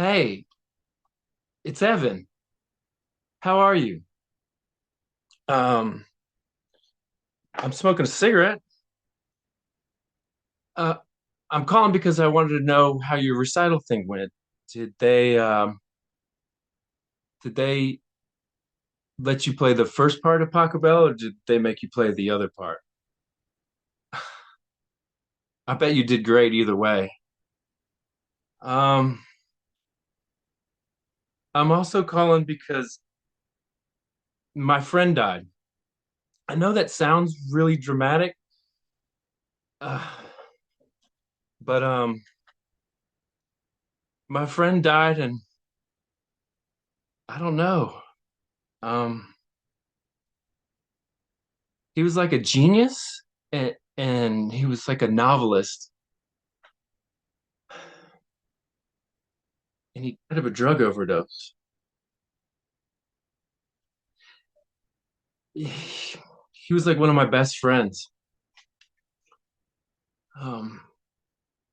Hey, it's Evan. How are you? Um, I'm smoking a cigarette. Uh, I'm calling because I wanted to know how your recital thing went. Did they did they let you play the first part of Pachelbel, or did they make you play the other part? I bet you did great either way. Um, I'm also calling because my friend died. I know that sounds really dramatic, uh, but my friend died, and I don't know. Um, he was like a genius, and he was like a novelist, and he died of a drug overdose. He was like one of my best friends. Um,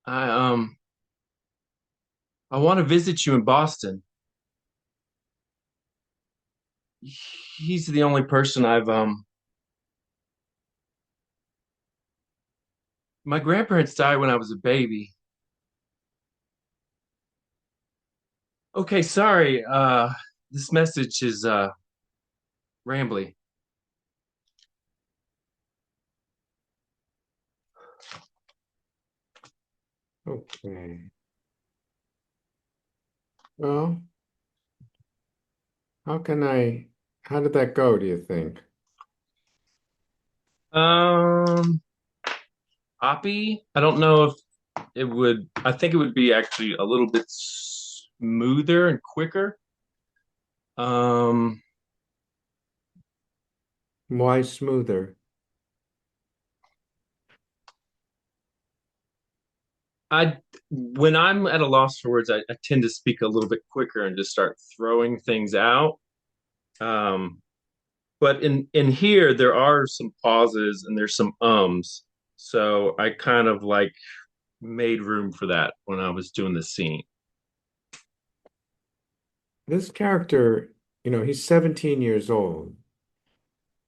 I I want to visit you in Boston. He's the only person I've. My grandparents died when I was a baby. Okay, sorry. This message is rambly. Okay. Well, how did that go, do you think? Um, Poppy. I don't know if it would. I think it would be actually a little bit smoother and quicker. Um, Why smoother? I when I'm at a loss for words, I tend to speak a little bit quicker and just start throwing things out. Um, but in here there are some pauses and there's some ums, so I kind of like made room for that when I was doing the scene. This character, he's 17 years old.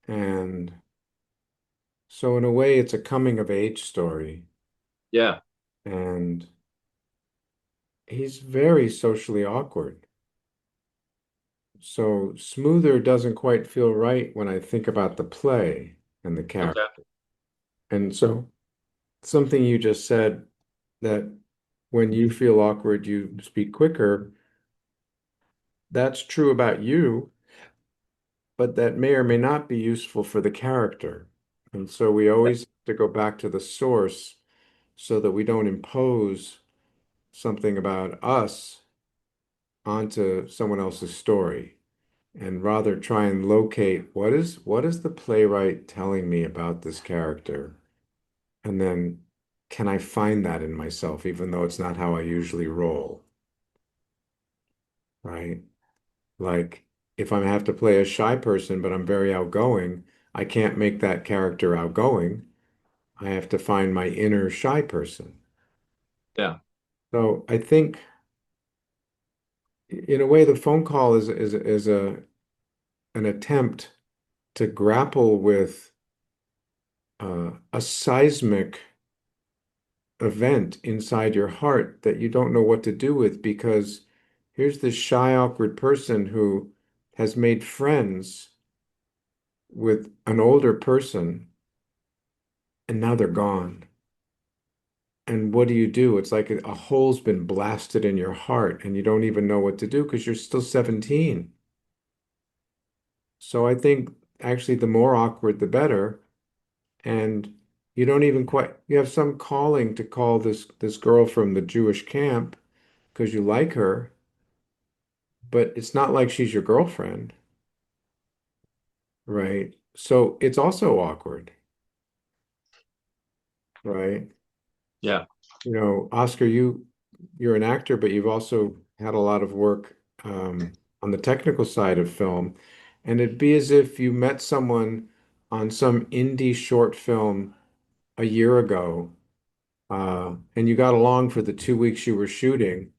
And so in a way, it's a coming of age story. Yeah, And he's very socially awkward. So smoother doesn't quite feel right when I think about the play and the character. okay, And so something you just said that when you feel awkward, you speak quicker. That's true about you, but that may or may not be useful for the character. And so we always have to go back to the source so that we don't impose something about us onto someone else's story and rather try and locate what is the playwright telling me about this character? And then can I find that in myself, even though it's not how I usually roll, right? Like if I have to play a shy person, but I'm very outgoing, I can't make that character outgoing. I have to find my inner shy person. yeah, So I think in a way the phone call is an attempt to grapple with a seismic event inside your heart that you don't know what to do with because here's this shy, awkward person who has made friends with an older person and now they're gone. And what do you do? It's like a hole's been blasted in your heart and you don't even know what to do because you're still 17. So I think actually the more awkward, the better. And you don't even quite, you have some calling to call this girl from the Jewish camp because you like her, but it's not like she's your girlfriend, right? So it's also awkward, right? yeah, Oscar, you're an actor, but you've also had a lot of work on the technical side of film, and it'd be as if you met someone on some indie short film a year ago, and you got along for the 2 weeks you were shooting,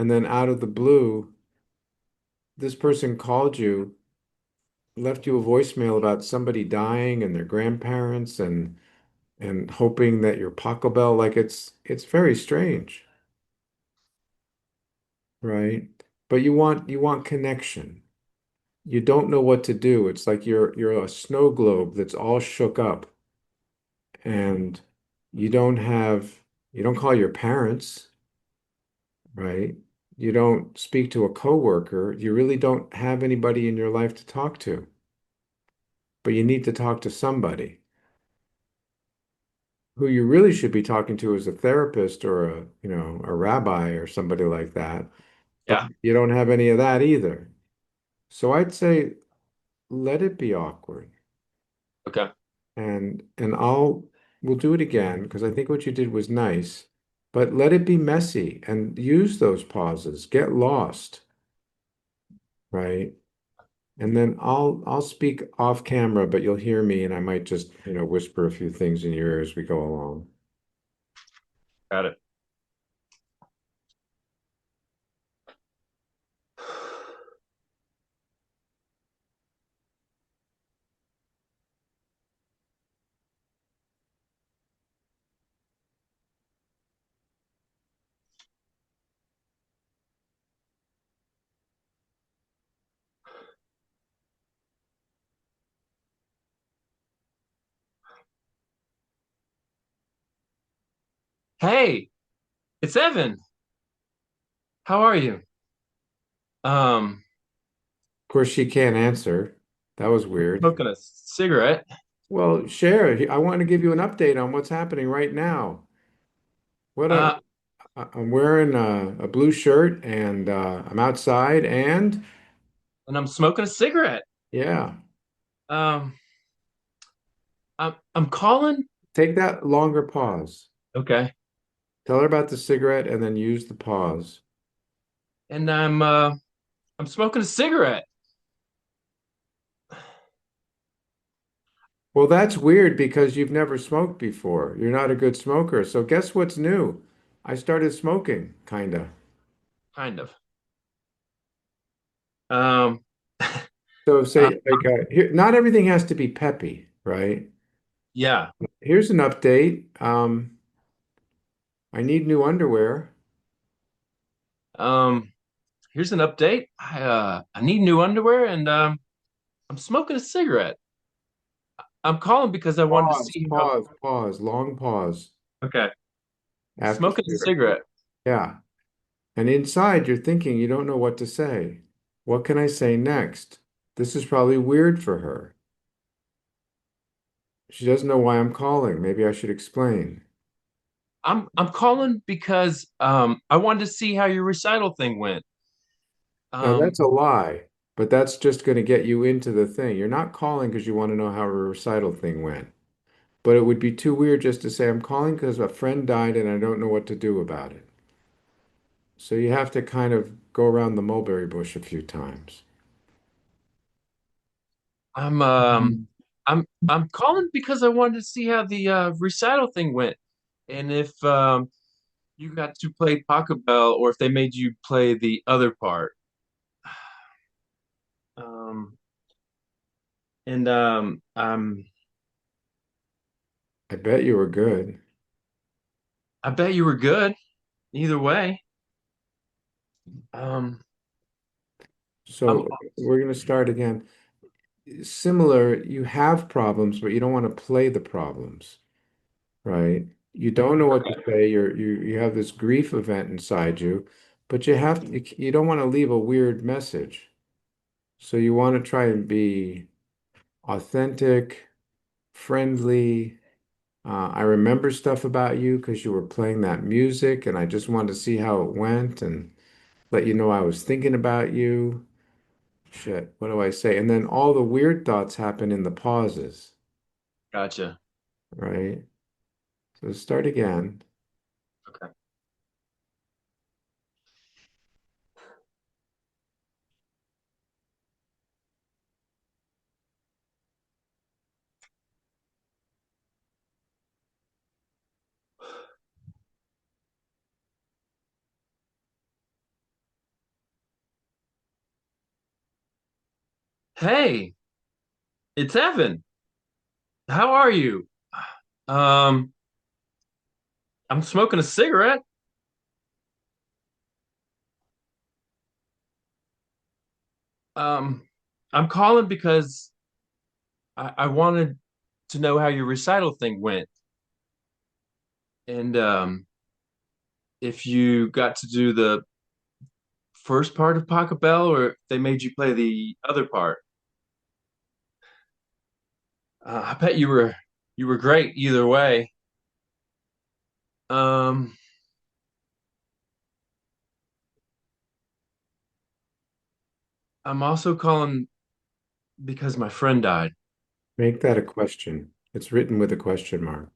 and then out of the blue, this person called you, left you a voicemail about somebody dying and their grandparents and hoping that your Paco Bell, like it's very strange, right? But you want connection. You don't know what to do. It's like you're a snow globe that's all shook up and you don't have you don't call your parents, right? You don't speak to a coworker. You really don't have anybody in your life to talk to, but you need to talk to somebody. Who you really should be talking to is a therapist or a rabbi or somebody like that. But Yeah. you don't have any of that either. So I'd say let it be awkward. Okay. And we'll do it again because I think what you did was nice, but let it be messy and use those pauses. Get lost, right? And then I'll speak off camera, but you'll hear me and I might just, whisper a few things in your ear as we go along. Got it. Hey, it's Evan. How are you? Um, Of course, she can't answer. That was weird. Smoking a cigarette. Well, share. I want to give you an update on what's happening right now. What Uh, I'm wearing a blue shirt and I'm outside and and I'm smoking a cigarette. yeah, Um, I'm calling. take that longer pause. Okay. Tell her about the cigarette and then use the pause. And I'm smoking a cigarette. Well, that's weird because you've never smoked before. You're not a good smoker. So guess what's new? I started smoking, kinda. Kind of. Um, So uh, say like here, not everything has to be peppy, right? yeah. Here's an update. I need new underwear. Um, Here's an update. I need new underwear and I'm smoking a cigarette. I'm calling because I wanted to Pause, see how. pause, pause, long pause Okay. after Smoking a cigarette. cigarette. Yeah. And inside you're thinking you don't know what to say. What can I say next? This is probably weird for her. She doesn't know why I'm calling. Maybe I should explain. I'm calling because I wanted to see how your recital thing went. Now Um, that's a lie, but that's just going to get you into the thing. You're not calling because you want to know how a recital thing went. But it would be too weird just to say, I'm calling because a friend died and I don't know what to do about it. So you have to kind of go around the mulberry bush a few times. I'm um I'm calling because I wanted to see how the recital thing went, and if you got to play Taco Bell or if they made you play the other part. Um, and I bet you were good. I bet you were good either way. Um, I'm So we're going to start again. Similar, you have problems, but you don't want to play the problems, right? You don't know what to say. You have this grief event inside you, but you don't want to leave a weird message. So you want to try and be authentic, friendly. I remember stuff about you because you were playing that music, and I just wanted to see how it went and let you know I was thinking about you. Shit, what do I say? And then all the weird thoughts happen in the pauses, gotcha. right? So start again. Okay. Hey, it's Evan. How are you? Um, I'm smoking a cigarette. Um, I'm calling because I wanted to know how your recital thing went, and if you got to do the first part of Pocket Bell, or if they made you play the other part. I bet you were great either way. Um, I'm also calling because my friend died. Make that a question. It's written with a question mark.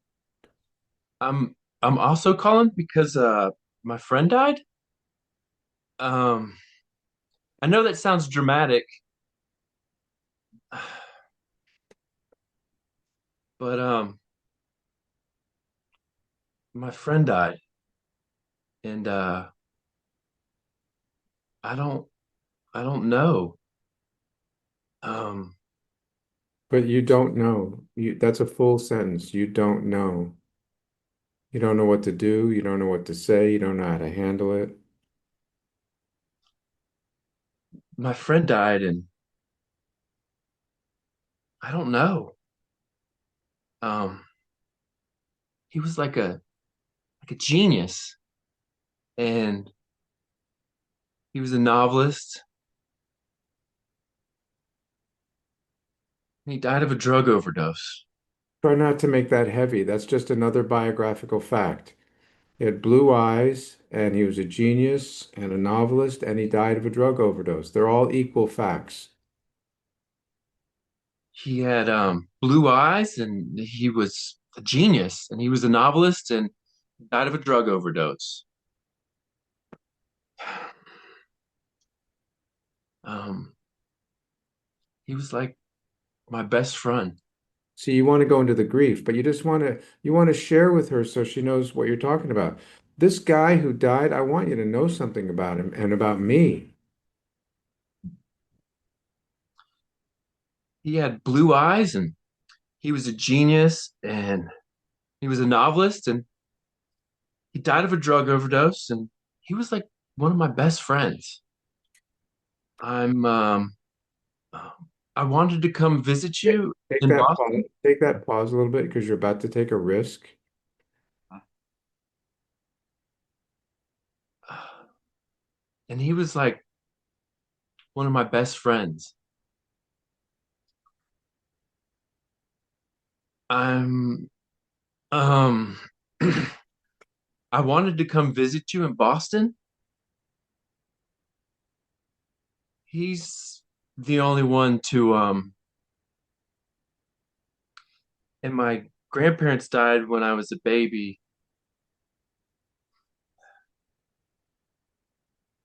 I'm also calling because my friend died. Um, I know that sounds dramatic, but my friend died, and I don't I don't know. Um, But you don't know. That's a full sentence. You don't know. You don't know what to do. You don't know what to say. You don't know how to handle it. my friend died, and I don't know. Um, he was like a genius, and he was a novelist, and he died of a drug overdose. Try not to make that heavy. That's just another biographical fact. He had blue eyes, and he was a genius and a novelist, and he died of a drug overdose. They're all equal facts. He had blue eyes, and he was a genius, and he was a novelist, and died of a drug overdose. Um, he was like my best friend. See, you want to go into the grief, but you want to share with her so she knows what you're talking about. This guy who died, I want you to know something about him and about me. He had blue eyes, and he was a genius, and he was a novelist, and he died of a drug overdose, and he was like one of my best friends. I'm um, I wanted to come visit Take you take in that pause, Boston. take that pause a little bit because you're about to take a risk. And he was like one of my best friends. I'm um I wanted to come visit you in Boston. He's the only one to and my grandparents died when I was a baby.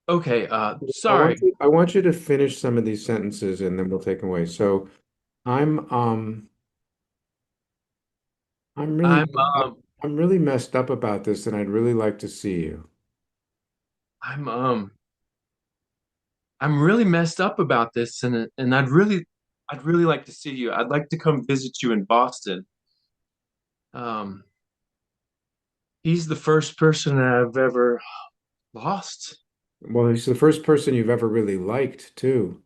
Okay, I sorry. want you to finish some of these sentences and then we'll take them away. So I'm I'm really I'm um I'm really messed up about this and I'd really like to see you. I'm I'm really messed up about this, and I'd really like to see you. I'd like to come visit you in Boston. Um he's the first person that I've ever lost. Well, he's the first person you've ever really liked too.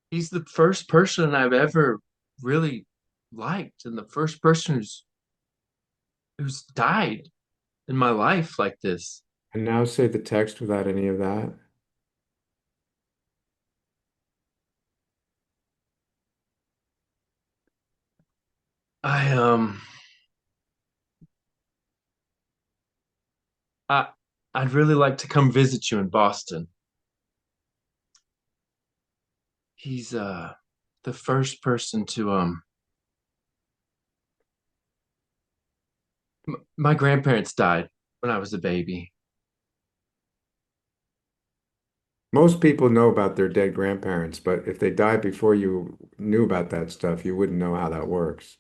He's the first person I've ever really liked, and the first person who's died in my life like this. And now say the text without any of that. I I I'd really like to come visit you in Boston. He's the first person to my grandparents died when I was a baby. Most people know about their dead grandparents, but if they died before you knew about that stuff, you wouldn't know how that works.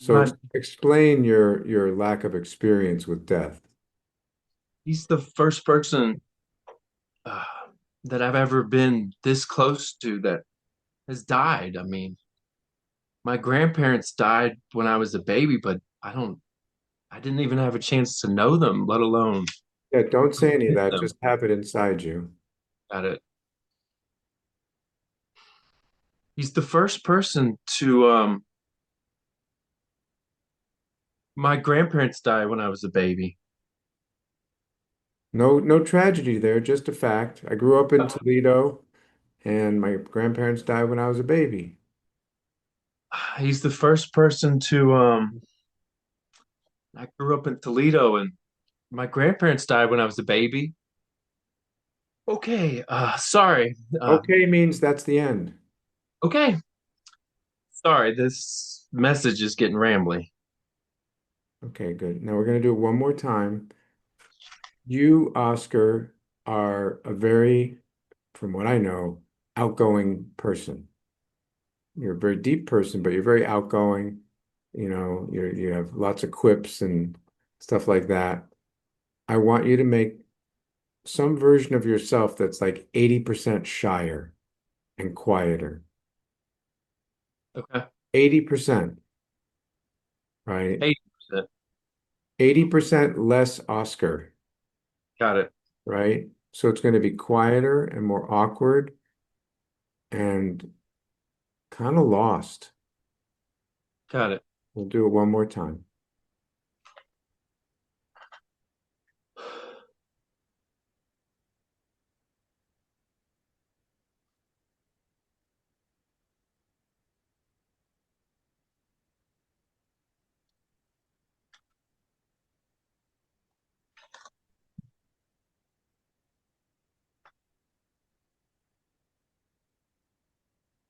So My explain your lack of experience with death. he's the first person. that I've ever been this close to that has died. I mean, my grandparents died when I was a baby, but I didn't even have a chance to know them, let alone Yeah, don't say any of meet that. them. Just have it inside you. Got it. He's the first person to my grandparents died when I was a baby. No, no tragedy there, just a fact. I grew up in Toledo, and my grandparents died when I was a baby. He's the first person to I grew up in Toledo and my grandparents died when I was a baby. Okay, sorry. Okay means that's the end. Okay, sorry. This message is getting rambly. Okay, good. Now we're going to do it one more time. You, Oscar, are a very, from what I know, outgoing person. You're a very deep person, but you're very outgoing. You have lots of quips and stuff like that. I want you to make some version of yourself that's like 80% shyer and quieter. Okay, 80%, right? 80%. 80% less Oscar, Got it. right? So it's going to be quieter and more awkward and kind of lost. Got it. We'll do it one more time.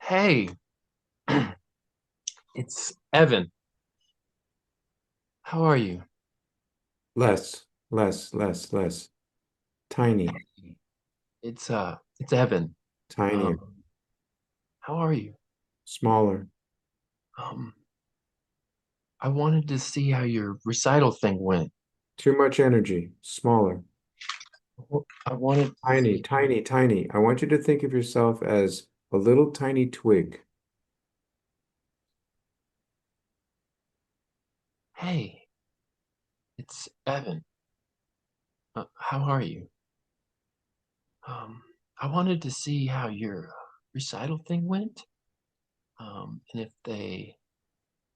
Hey, it's Evan. How are you? Less, less, less, less. Tiny, It's Evan. tinier, How are you? smaller. Um, I wanted to see how your recital thing went. Too much energy, smaller. I wanted to Tiny, see. tiny, tiny. I want you to think of yourself as a little tiny twig. Hey, it's Evan. How are you? Um, I wanted to see how your recital thing went. And if they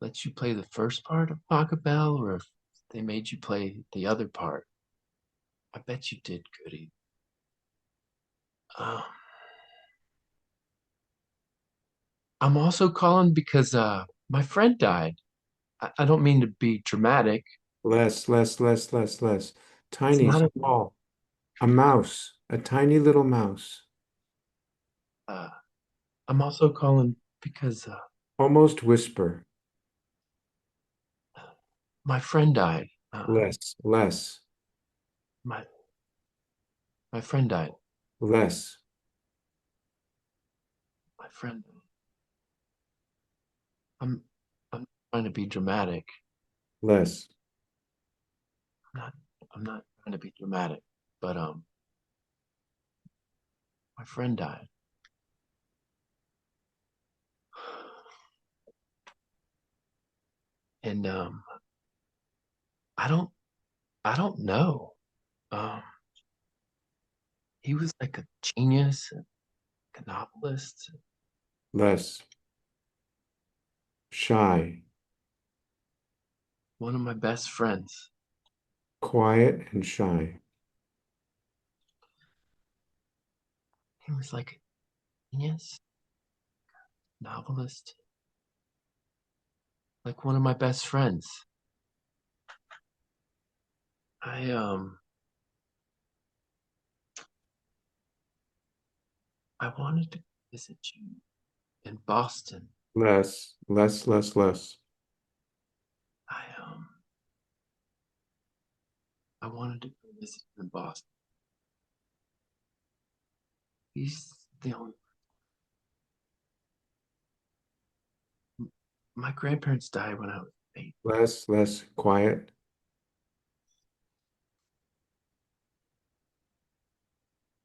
let you play the first part of Bell or if they made you play the other part. I bet you did, Goody. Um, I'm also calling because my friend died. I don't mean to be dramatic. Less, less, less, less, less. It's Tiny, not a. small. A mouse, a tiny little mouse. Uh, I'm also calling because Almost whisper. my friend died. Less, less, My my friend died. less, My friend. I'm I'm trying to be dramatic. less. I'm not. I'm not trying to be dramatic. But my friend died. And I don't I don't know. Um, he was like a genius, a novelist, Less. Shy, one of my best friends. quiet and shy. He was like a genius, novelist, like one of my best friends. I I wanted to visit you in Boston. Less, less, less, less. I I wanted to go visit you in Boston. He's the only. My grandparents died when I was 8. Less, less, quiet.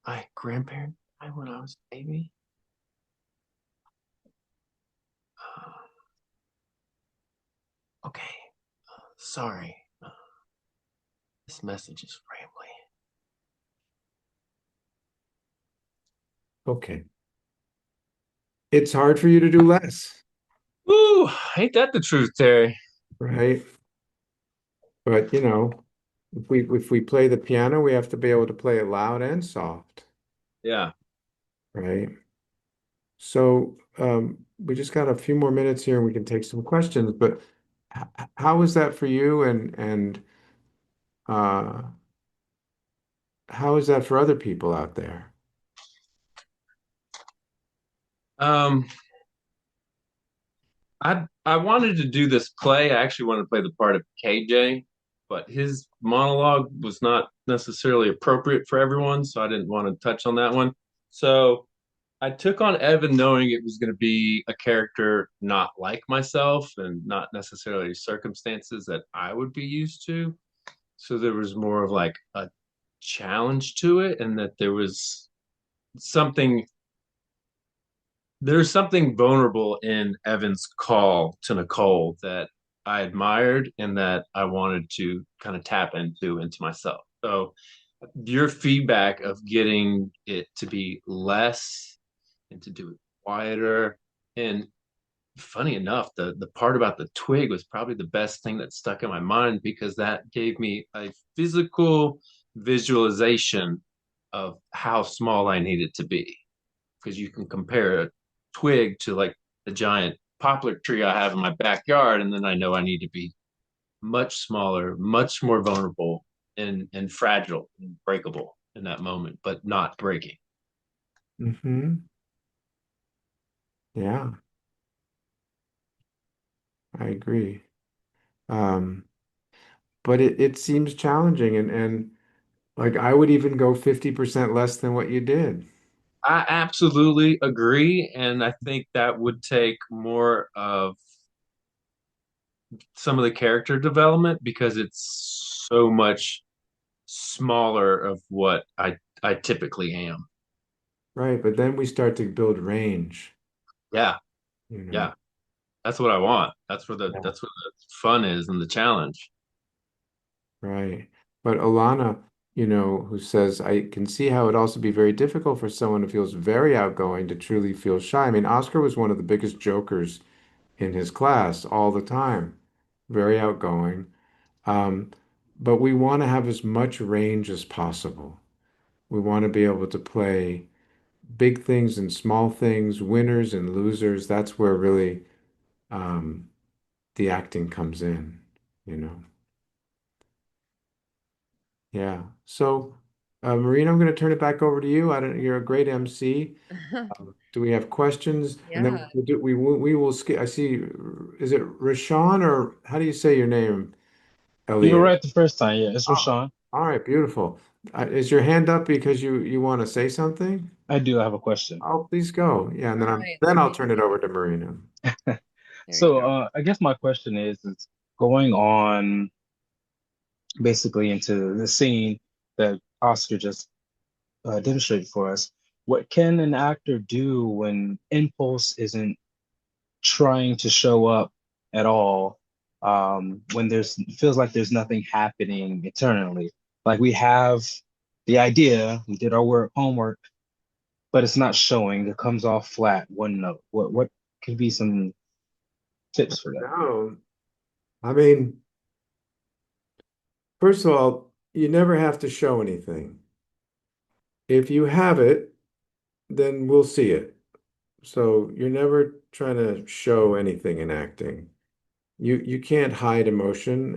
My grandparents died when I was a baby. Uh, okay, sorry. This message is rambling. Okay. It's hard for you to do less, Ooh, ain't that the truth, Terry? right? But if we play the piano, we have to be able to play it loud and soft, Yeah. right? So we just got a few more minutes here and we can take some questions. But how is that for you and uh, how is that for other people out there? Um, I wanted to do this play. I actually wanted to play the part of KJ, but his monologue was not necessarily appropriate for everyone, so I didn't want to touch on that one. So I took on Evan knowing it was going to be a character not like myself and not necessarily circumstances that I would be used to. So there was more of like a challenge to it, and that something there's something vulnerable in Evan's call to Nicole that I admired and that I wanted to kind of tap into myself. So your feedback of getting it to be less and to do it quieter, and funny enough, the part about the twig was probably the best thing that stuck in my mind because that gave me a physical visualization of how small I needed to be. Because you can compare a twig to like the giant poplar tree I have in my backyard, and then I know I need to be much smaller, much more vulnerable and fragile and breakable in that moment, but not breaking. Hmm. Yeah, I agree. Um, but it seems challenging and like I would even go 50% less than what you did. I absolutely agree. And I think that would take more of some of the character development because it's so much smaller of what I typically am. Right, but then we start to build range, Yeah, you know. yeah. That's what I want. Yeah. That's where the fun is and the challenge. Right. But Alana, who says, I can see how it'd also be very difficult for someone who feels very outgoing to truly feel shy. I mean, Oscar was one of the biggest jokers in his class all the time, very outgoing. Um, but we want to have as much range as possible. We want to be able to play big things and small things, winners and losers. That's where really um, the acting comes in, you know. Yeah. So, Marina, I'm going to turn it back over to you. I don't, you're a great MC. Do we have questions? And then Yeah. we will skip. I see. Is it Rashawn or how do you say your name, You were Elliot? right the first time. Yeah, it's Oh, Rashawn. all right, beautiful. Is your hand up because you want to say something? I do have a question. Oh, please go. Yeah, and All then right, then let I'll me turn it see. over to Marina. There you So, go. I guess my question is going on basically into the scene that Oscar just demonstrated for us. What can an actor do when impulse isn't trying to show up at all? When there's feels like there's nothing happening internally. Like we have the idea, we did our homework, but it's not showing. It comes off flat, one note. What could be some tips for that? No, I mean, first of all, you never have to show anything. If you have it, then we'll see it. So you're never trying to show anything in acting. You can't hide emotion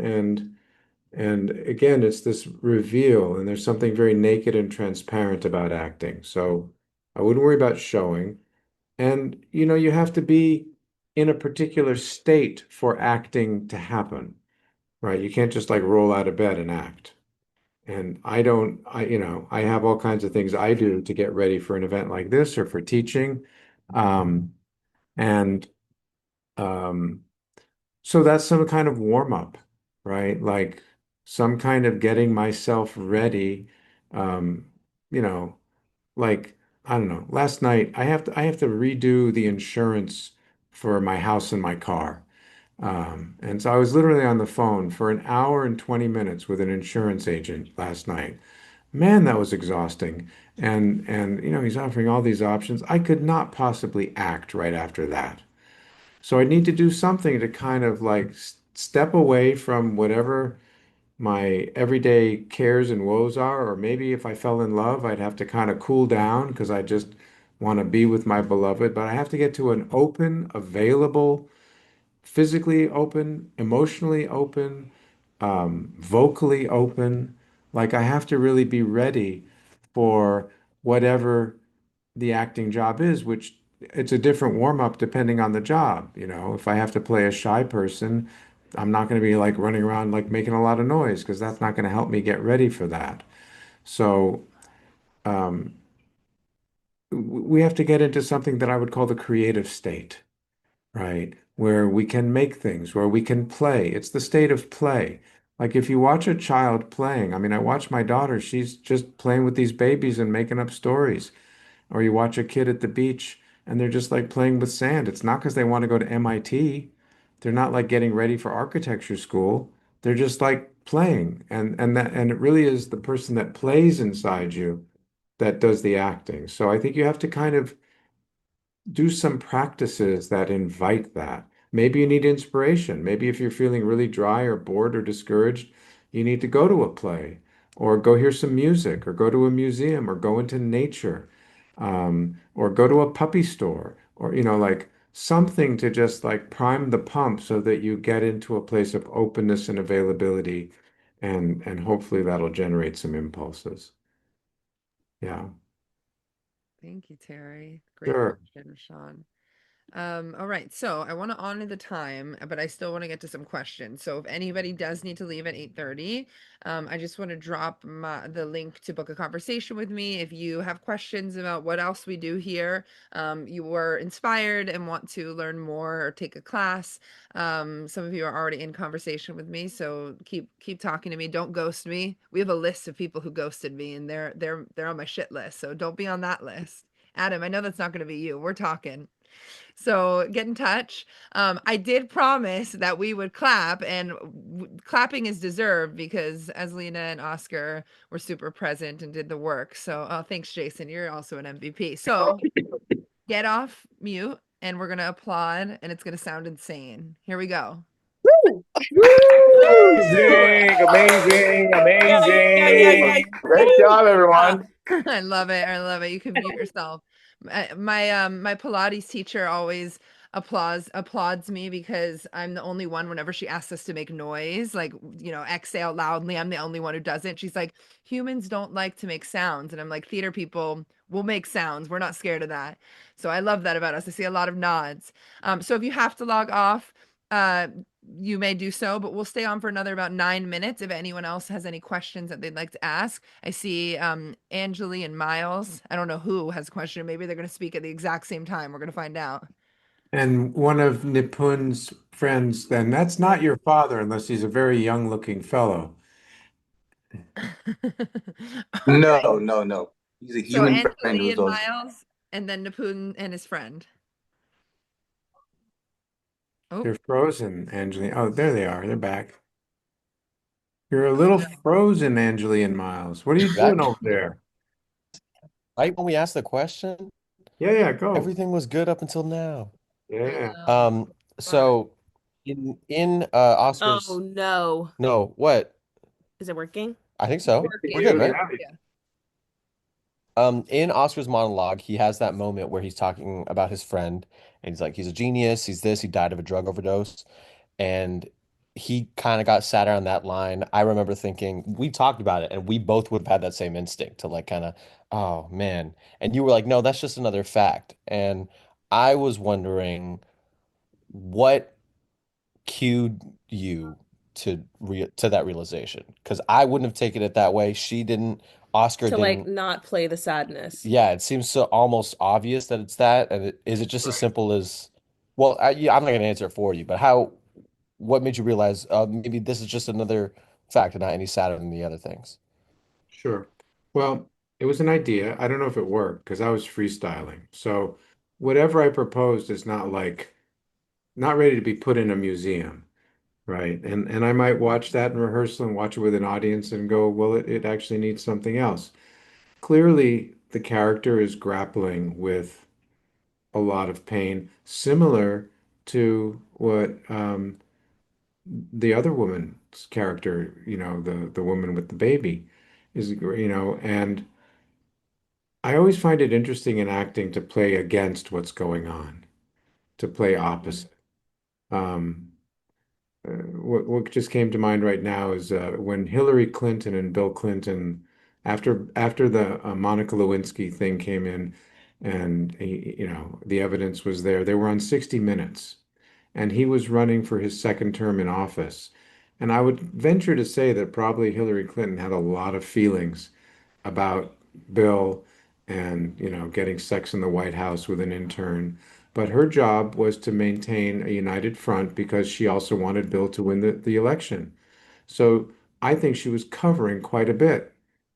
and again it's this reveal and there's something very naked and transparent about acting. So I wouldn't worry about showing. And you have to be in a particular state for acting to happen, right? You can't just like roll out of bed and act. And I don't, I have all kinds of things I do to get ready for an event like this or for teaching. Um, and um, so that's some kind of warm up, right? Like some kind of getting myself ready. Um, you know, like I don't know. Last night I have to redo the insurance for my house and my car. And so I was literally on the phone for an hour and 20 minutes with an insurance agent last night. Man, that was exhausting. And he's offering all these options. I could not possibly act right after that. So I need to do something to kind of like step away from whatever my everyday cares and woes are, or maybe if I fell in love, I'd have to kind of cool down because I just want to be with my beloved. But I have to get to an open, available, physically open, emotionally open, vocally open. Like I have to really be ready for whatever the acting job is, which it's a different warm up depending on the job. If I have to play a shy person, I'm not going to be like running around like making a lot of noise because that's not going to help me get ready for that. So um, we have to get into something that I would call the creative state, right? Where we can make things, where we can play. It's the state of play. Like if you watch a child playing, I mean, I watch my daughter, she's just playing with these babies and making up stories. Or you watch a kid at the beach and they're just like playing with sand. It's not because they want to go to MIT. They're not like getting ready for architecture school. They're just like playing. And it really is the person that plays inside you that does the acting. So I think you have to kind of do some practices that invite that. Maybe you need inspiration. Maybe if you're feeling really dry or bored or discouraged, you need to go to a play or go hear some music or go to a museum or go into nature, or go to a puppy store or, like something to just like prime the pump so that you get into a place of openness and availability and hopefully that'll generate some impulses. Yeah, Thank you, Terry. Great sure. question, Sean. All right, so I want to honor the time, but I still want to get to some questions. So if anybody does need to leave at 8:30, I just want to drop the link to book a conversation with me. If you have questions about what else we do here, you were inspired and want to learn more or take a class, some of you are already in conversation with me, so keep talking to me. Don't ghost me. We have a list of people who ghosted me, and they're on my shit list. So don't be on that list. Adam, I know that's not going to be you. We're talking. So get in touch. I did promise that we would clap, and clapping is deserved because as Lena and Oscar were super present and did the work. So, oh, thanks, Jason. You're also an MVP. So get off mute, and we're gonna applaud, and it's gonna sound insane. Here we go. Woo! Woo! Amazing, amazing, Yeah, yeah, yeah, yeah, amazing. Great job, yeah. everyone. I love it. I love it. You can mute yourself. My Pilates teacher always applauds me because I'm the only one whenever she asks us to make noise, like, exhale loudly. I'm the only one who doesn't. She's like, humans don't like to make sounds. And I'm like, theater people will make sounds. We're not scared of that. So I love that about us. I see a lot of nods. So if you have to log off, uh, you may do so, but we'll stay on for another about 9 minutes if anyone else has any questions that they'd like to ask. I see Angeli and Miles. I don't know who has a question. Maybe they're going to speak at the exact same time. We're going to find out. And one of Nipun's friends, then that's not your father unless he's a very young looking fellow. All No, right. no, no. He's a So human friend Angeli who's and also. Miles, and then Nipun and his friend. Oh, They're frozen, Angeline. Oh, there they are. They're back. You're a oh little no. frozen, Angeline and Miles. What are you That doing over there? right when we asked the question, Yeah, yeah, go. everything was good up until now. I Yeah. know. Um, Fun. so in Oh Oscar's no. no, what? Is it working? I think It's so. We're working. good, You, right? Yeah. yeah. Yeah. In Oscar's monologue, he has that moment where he's talking about his friend, and he's like, he's a genius, he's this, he died of a drug overdose, and he kind of got sat on that line. I remember thinking, we talked about it, and we both would have had that same instinct to like kind of, oh man. And you were like, no, that's just another fact. And I was wondering what cued you to that realization? Because I wouldn't have taken it that way. She didn't. Oscar To like didn't. not play the sadness. Yeah, it seems so almost obvious that it's that. And is it just as simple as, well, yeah, I'm not going to answer it for you, but what made you realize maybe this is just another fact and not any sadder than the other things? Sure. Well, It was an idea. I don't know if it worked because I was freestyling. So whatever I proposed is not like not ready to be put in a museum, right? And I might watch that in rehearsal and watch it with an audience and go, well, it actually needs something else. Clearly, the character is grappling with a lot of pain, similar to what the other woman's character, the woman with the baby is, and I always find it interesting in acting to play against what's going on, to play opposite. Um, what just came to mind right now is when Hillary Clinton and Bill Clinton, after the Monica Lewinsky thing came in, and the evidence was there, they were on 60 Minutes, and he was running for his second term in office. And I would venture to say that probably Hillary Clinton had a lot of feelings about Bill and, getting sex in the White House with an intern. But her job was to maintain a united front because she also wanted Bill to win the election. So I think she was covering quite a bit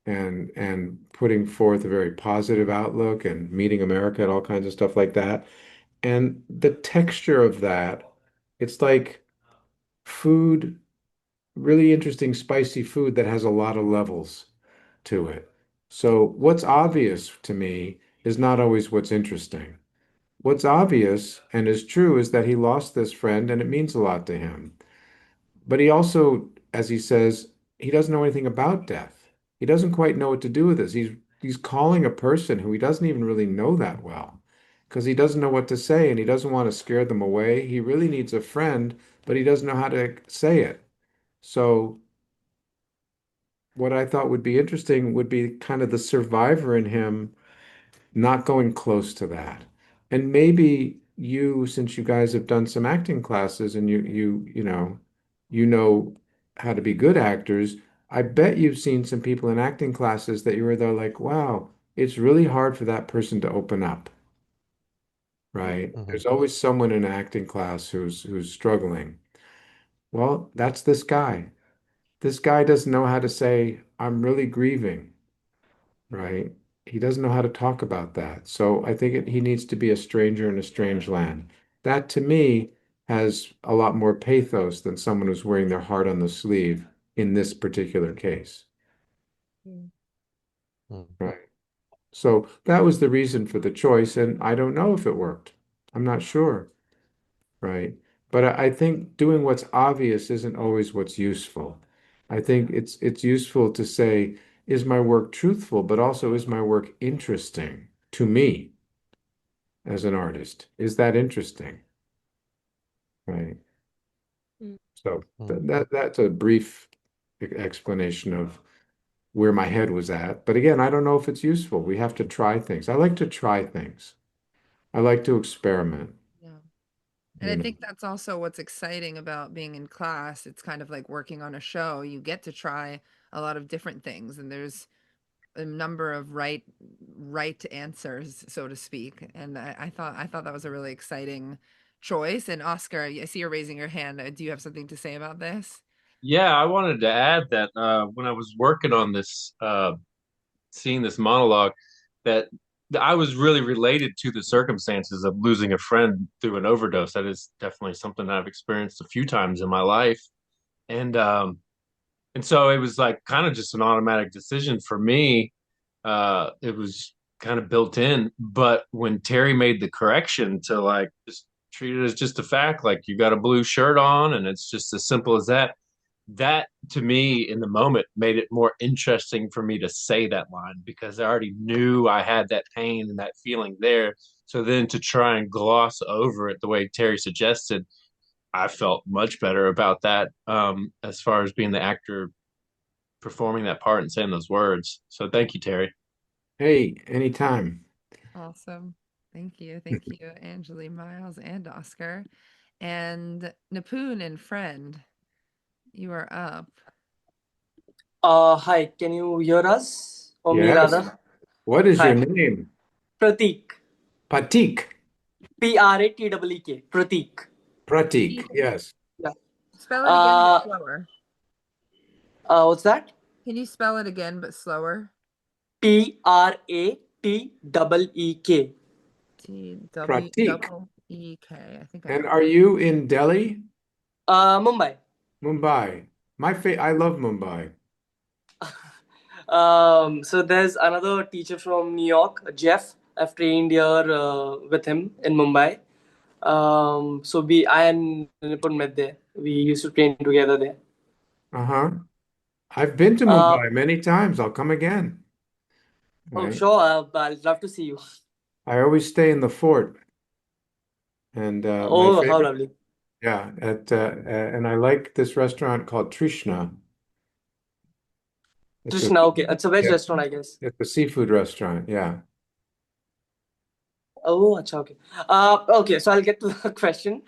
and putting forth a very positive outlook and meeting America and all kinds of stuff like that. And the texture of that, it's like food, really interesting, spicy food that has a lot of levels to it. So what's obvious to me is not always what's interesting. What's obvious and is true is that he lost this friend and it means a lot to him. But he also, as he says, he doesn't know anything about death. He doesn't quite know what to do with this. He's calling a person who he doesn't even really know that well because he doesn't know what to say and he doesn't want to scare them away. He really needs a friend, but he doesn't know how to say it. So what I thought would be interesting would be kind of the survivor in him not going close to that. And maybe you, since you guys have done some acting classes and you know how to be good actors, I bet you've seen some people in acting classes that you were there like, wow, it's really hard for that person to open up, right? Hmm. There's always someone in an acting class who's struggling. Well, that's this guy. This guy doesn't know how to say, I'm really grieving, right? He doesn't know how to talk about that. So I think he needs to be a stranger in a strange land. That to me has a lot more pathos than someone who's wearing their heart on the sleeve in this particular case, right? So that was the reason for the choice, and I don't know if it worked. I'm not sure, right? But I think doing what's obvious isn't always what's useful. I think it's useful to say, is my work truthful, but also is my work interesting to me as an artist? Is that interesting? Right. So Mm. that's a brief explanation of where my head was at. But again, I don't know if it's useful. We have to try things. I like to try things. I like to experiment, Yeah. And you I know. think that's also what's exciting about being in class. It's kind of like working on a show. You get to try a lot of different things, and there's a number of right answers, so to speak. And I thought that was a really exciting choice. And Oscar, I see you're raising your hand. Do you have something to say about this? Yeah, I wanted to add that when I was working on this, seeing this monologue, that I was really related to the circumstances of losing a friend through an overdose. That is definitely something I've experienced a few times in my life, and so it was like kind of just an automatic decision for me. It was kind of built in, but when Terry made the correction to like just treat it as just a fact, like you got a blue shirt on, and it's just as simple as that. That to me in the moment made it more interesting for me to say that line because I already knew I had that pain and that feeling there. So then to try and gloss over it the way Terry suggested, I felt much better about that as far as being the actor performing that part and saying those words. So thank you, Terry. Hey, anytime. Awesome. Thank you. Thank you, Angeli, Miles, and Oscar. And Napoon and friend, you are up. Hi, can you hear us? Or me Yes. rather? What is your Hi, name? Pratik. Patik. Prateek. Pratik. Pratik. Yes. Yeah. Spell it again, but Uh, slower. what's that? Can you spell it again, but slower? Prateek. Pratik. I think I And know. are you in Delhi? Mumbai. Mumbai. I love Mumbai. So there's another teacher from New York, Jeff. I've trained here with him in Mumbai. I and Nipun met there. We used to train together there. Uh-huh. I've been to Uh, Mumbai many times. I'll come again. oh, Right. sure. I'd love to see you. I always stay in the fort, and my Oh, how favorite, lovely. yeah, and I like this restaurant called Trishna. It's a Trishna, okay. It's a veg yeah, restaurant, I guess. it's a seafood restaurant. Yeah. Oh, acha, okay. Okay, so I'll get to the question.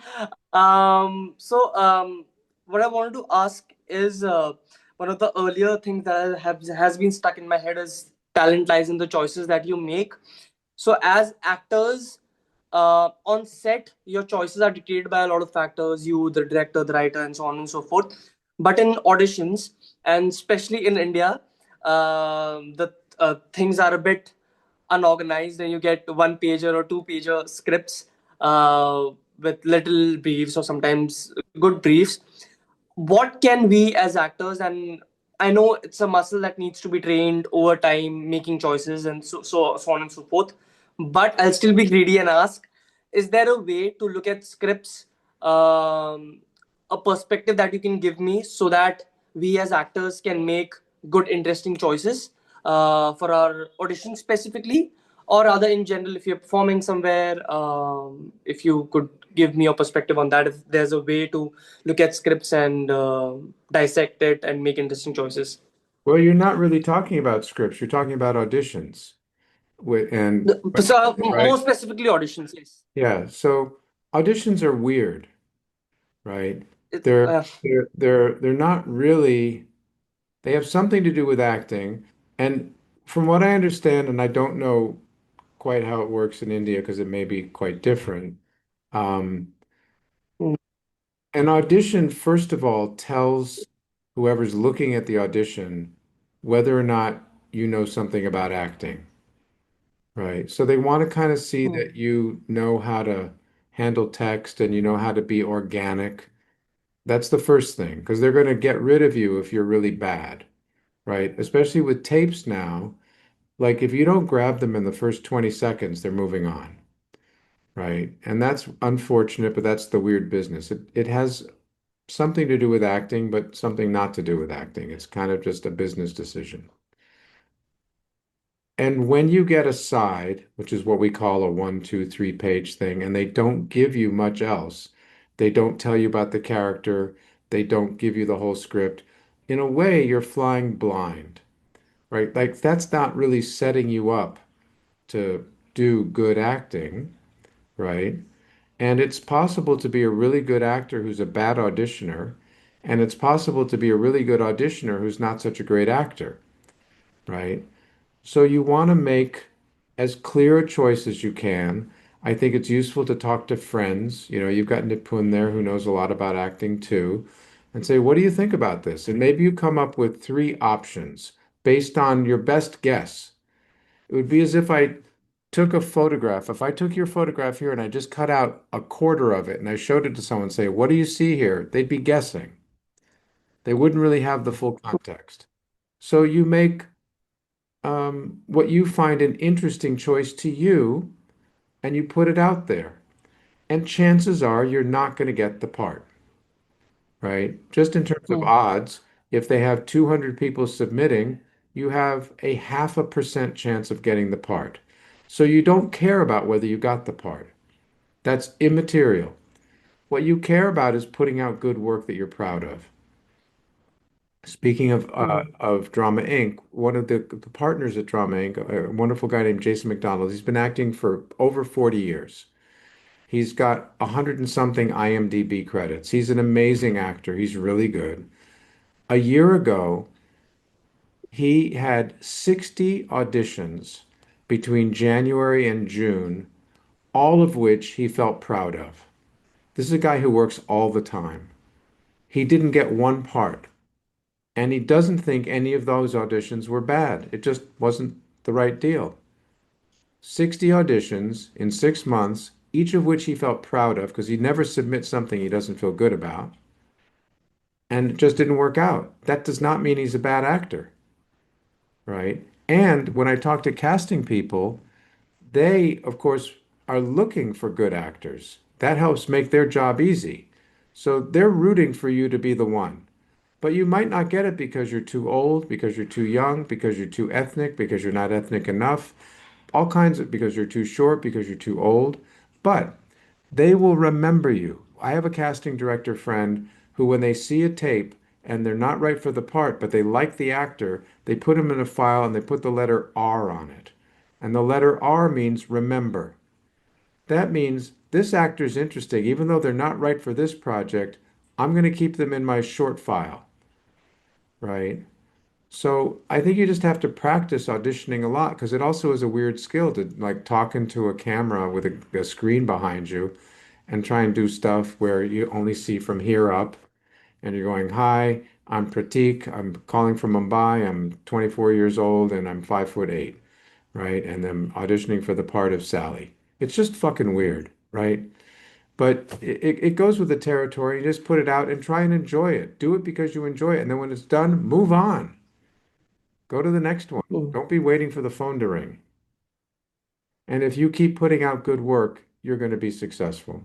What I wanted to ask is one of the earlier things that has been stuck in my head is talent lies in the choices that you make. So, as actors on set, your choices are dictated by a lot of factors, you, the director, the writer, and so on and so forth. But in auditions, and especially in India, the things are a bit unorganized, and you get one pager or two pager scripts with little briefs or sometimes good briefs. What can we as actors, and I know it's a muscle that needs to be trained over time, making choices and so on and so forth, but I'll still be greedy and ask, is there a way to look at scripts, a perspective that you can give me so that we as actors can make good interesting choices for our audition specifically, or rather in general, if you're performing somewhere, if you could give me your perspective on that, if there's a way to look at scripts and dissect it and make interesting choices. Well, you're not really talking about scripts. You're talking about auditions. More Right. specifically, auditions, yes. Yeah. So auditions are weird, right? It, They're they're not really. They have something to do with acting, and from what I understand, and I don't know quite how it works in India because it may be quite different. Um, an audition, first of all, tells whoever's looking at the audition whether or not you know something about acting, right? So they want to kind of see that you know how to handle text and you know how to be organic. That's the first thing, because they're going to get rid of you if you're really bad, right? Especially with tapes now. Like if you don't grab them in the first 20 seconds, they're moving on, right? And that's unfortunate, but that's the weird business. It has something to do with acting, but something not to do with acting. It's kind of just a business decision. And when you get a side, which is what we call a 1, 2, 3 page thing, and they don't give you much else, they don't tell you about the character, they don't give you the whole script. In a way, you're flying blind, right? Like that's not really setting you up to do good acting, right? And it's possible to be a really good actor who's a bad auditioner, and it's possible to be a really good auditioner who's not such a great actor, right? So you want to make as clear a choice as you can. I think it's useful to talk to friends. You know, you've got Nipun there who knows a lot about acting too, and say, what do you think about this? And maybe you come up with three options based on your best guess. It would be as if I took a photograph. If I took your photograph here and I just cut out a quarter of it and I showed it to someone, say, what do you see here? They'd be guessing. They wouldn't really have the full context. So you make what you find an interesting choice to you and you put it out there. And chances are you're not going to get the part, right? Just in terms of odds, if they have 200 people submitting, you have a 0.5% chance of getting the part. So you don't care about whether you got the part. That's immaterial. What you care about is putting out good work that you're proud of. Speaking of Drama Inc., one of the partners at Drama Inc., a wonderful guy named Jason McDonald, he's been acting for over 40 years. He's got 100 and something IMDb credits. He's an amazing actor. He's really good. A year ago, he had 60 auditions between January and June, all of which he felt proud of. This is a guy who works all the time. He didn't get one part. And he doesn't think any of those auditions were bad. It just wasn't the right deal. 60 auditions in 6 months, each of which he felt proud of because he never submits something he doesn't feel good about, and it just didn't work out. That does not mean he's a bad actor, right? And when I talk to casting people, they, of course, are looking for good actors. That helps make their job easy. So they're rooting for you to be the one. But you might not get it because you're too old, because you're too young, because you're too ethnic, because you're not ethnic enough, all kinds of, because you're too short, because you're too old. But they will remember you. I have a casting director friend who, when they see a tape and they're not right for the part, but they like the actor, they put him in a file and they put the letter R on it. And the letter R means remember. That means this actor's interesting. Even though they're not right for this project, I'm going to keep them in my short file, right? So I think you just have to practice auditioning a lot because it also is a weird skill to like talk into a camera with a screen behind you and try and do stuff where you only see from here up and you're going, "Hi, I'm Pratik. I'm calling from Mumbai. I'm 24 years old and I'm 5'8", right? And then auditioning for the part of Sally. It's just fucking weird, right? But it goes with the territory. You just put it out and try and enjoy it. Do it because you enjoy it. And then when it's done, move on. Go to the next one. Don't be waiting for the phone to ring. And if you keep putting out good work, you're going to be successful.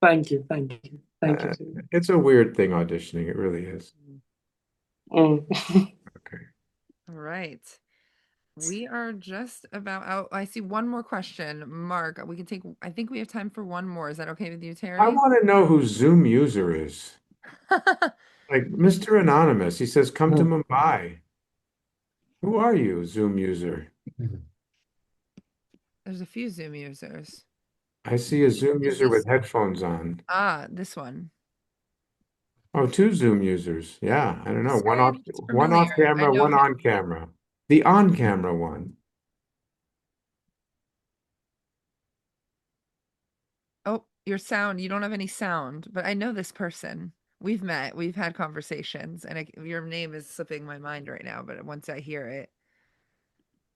Thank you. Thank you. Thank you, Uh, sir. it's a weird thing auditioning. It really is. Mm. Okay. All right. We are just about out. I see one more question. Mark, we can take, I think we have time for one more. Is that okay with you, I Terry? want to know who Zoom user is. Like Mr. Anonymous, he says, come to Mumbai. Who are you, Zoom user? There's a few Zoom users. I see a Zoom Is user this, with headphones on. this one. Oh, two Zoom users. Yeah, I don't know. This guy looks One off familiar. I camera, know one him. on camera. The on camera one. Oh, your sound. You don't have any sound, but I know this person. We've met, we've had conversations, and your name is slipping my mind right now, but once I hear it,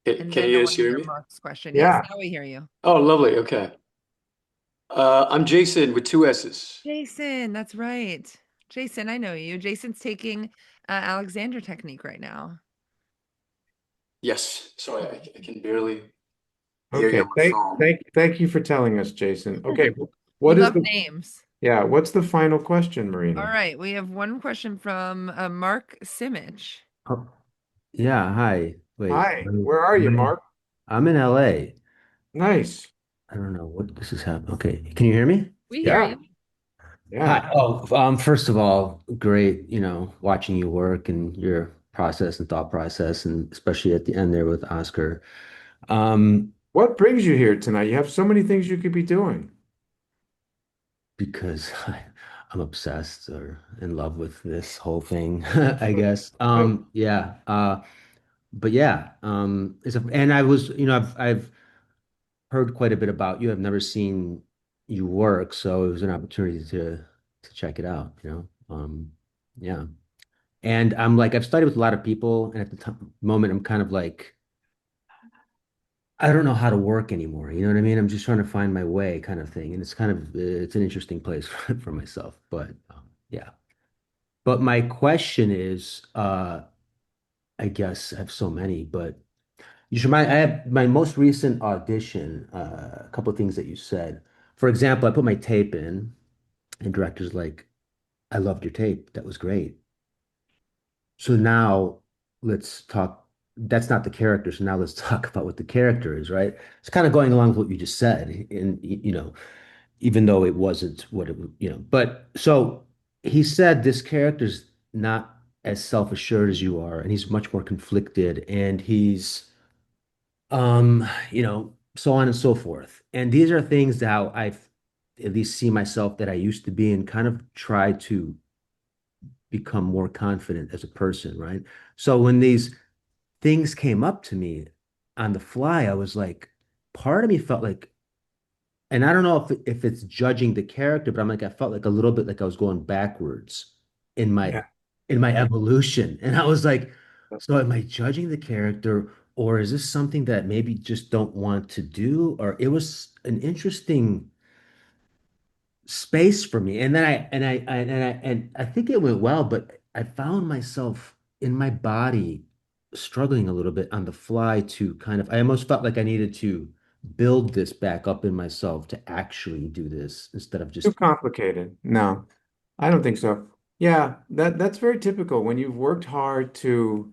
and Can then you I guys want to hear hear me? Mark's question. Yes, Yeah, now we hear you. Oh, lovely. Okay. I'm Jason with two S's. Jason, that's right. Jason, I know you. Jason's taking Alexander technique right now. Yes. Sorry, I can barely hear you okay. on my phone. Thank you for telling us, Jason. Okay, We what is love the names. yeah, what's the final question, All Marina? right, we have one question from Mark Simich. Oh, yeah, hi. Wait, Hi, where are you, Mark? I'm in LA. Nice. I don't know what this is happening. Okay, can you hear me? We hear Yeah, you. yeah. Hi. Oh, first of all, great, watching you work and your process and thought process, and especially at the end there with Oscar. Um, What brings you here tonight? You have so many things you could be doing. because I'm obsessed or in love with this whole thing, I guess. Nice. Yeah. But yeah, and I was, I've heard quite a bit about you. I've never seen you work, so it was an opportunity to check it out, yeah. And I'm like, I've studied with a lot of people, and at the moment, I'm kind of like, I don't know how to work anymore. You know what I mean? I'm just trying to find my way, kind of thing. And it's kind of it's an interesting place for myself. But yeah. But my question is, I guess I have so many, but you should mind. I have my most recent audition, a couple of things that you said. For example, I put my tape in, and director's like, I loved your tape. That was great. So now let's talk. That's not the character. So now let's talk about what the character is, right? It's kind of going along with what you just said. And, even though it wasn't what it was, but so he said this character's not as self-assured as you are, and he's much more conflicted, and he's so on and so forth. And these are things that how I've at least see myself that I used to be and kind of try to become more confident as a person, right? So when these things came up to me on the fly, I was like, part of me felt like, and I don't know if it's judging the character, but I'm like, I felt like a little bit like I was going backwards in my Yeah. in my evolution. And I was like, So am I judging the character, or is this something that maybe just don't want to do? Or it was an interesting space for me. And then I think it went well, but I found myself in my body struggling a little bit on the fly to kind of, I almost felt like I needed to build this back up in myself to actually do this instead of Too just, complicated. No, I don't think so. Yeah, that's very typical when you've worked hard to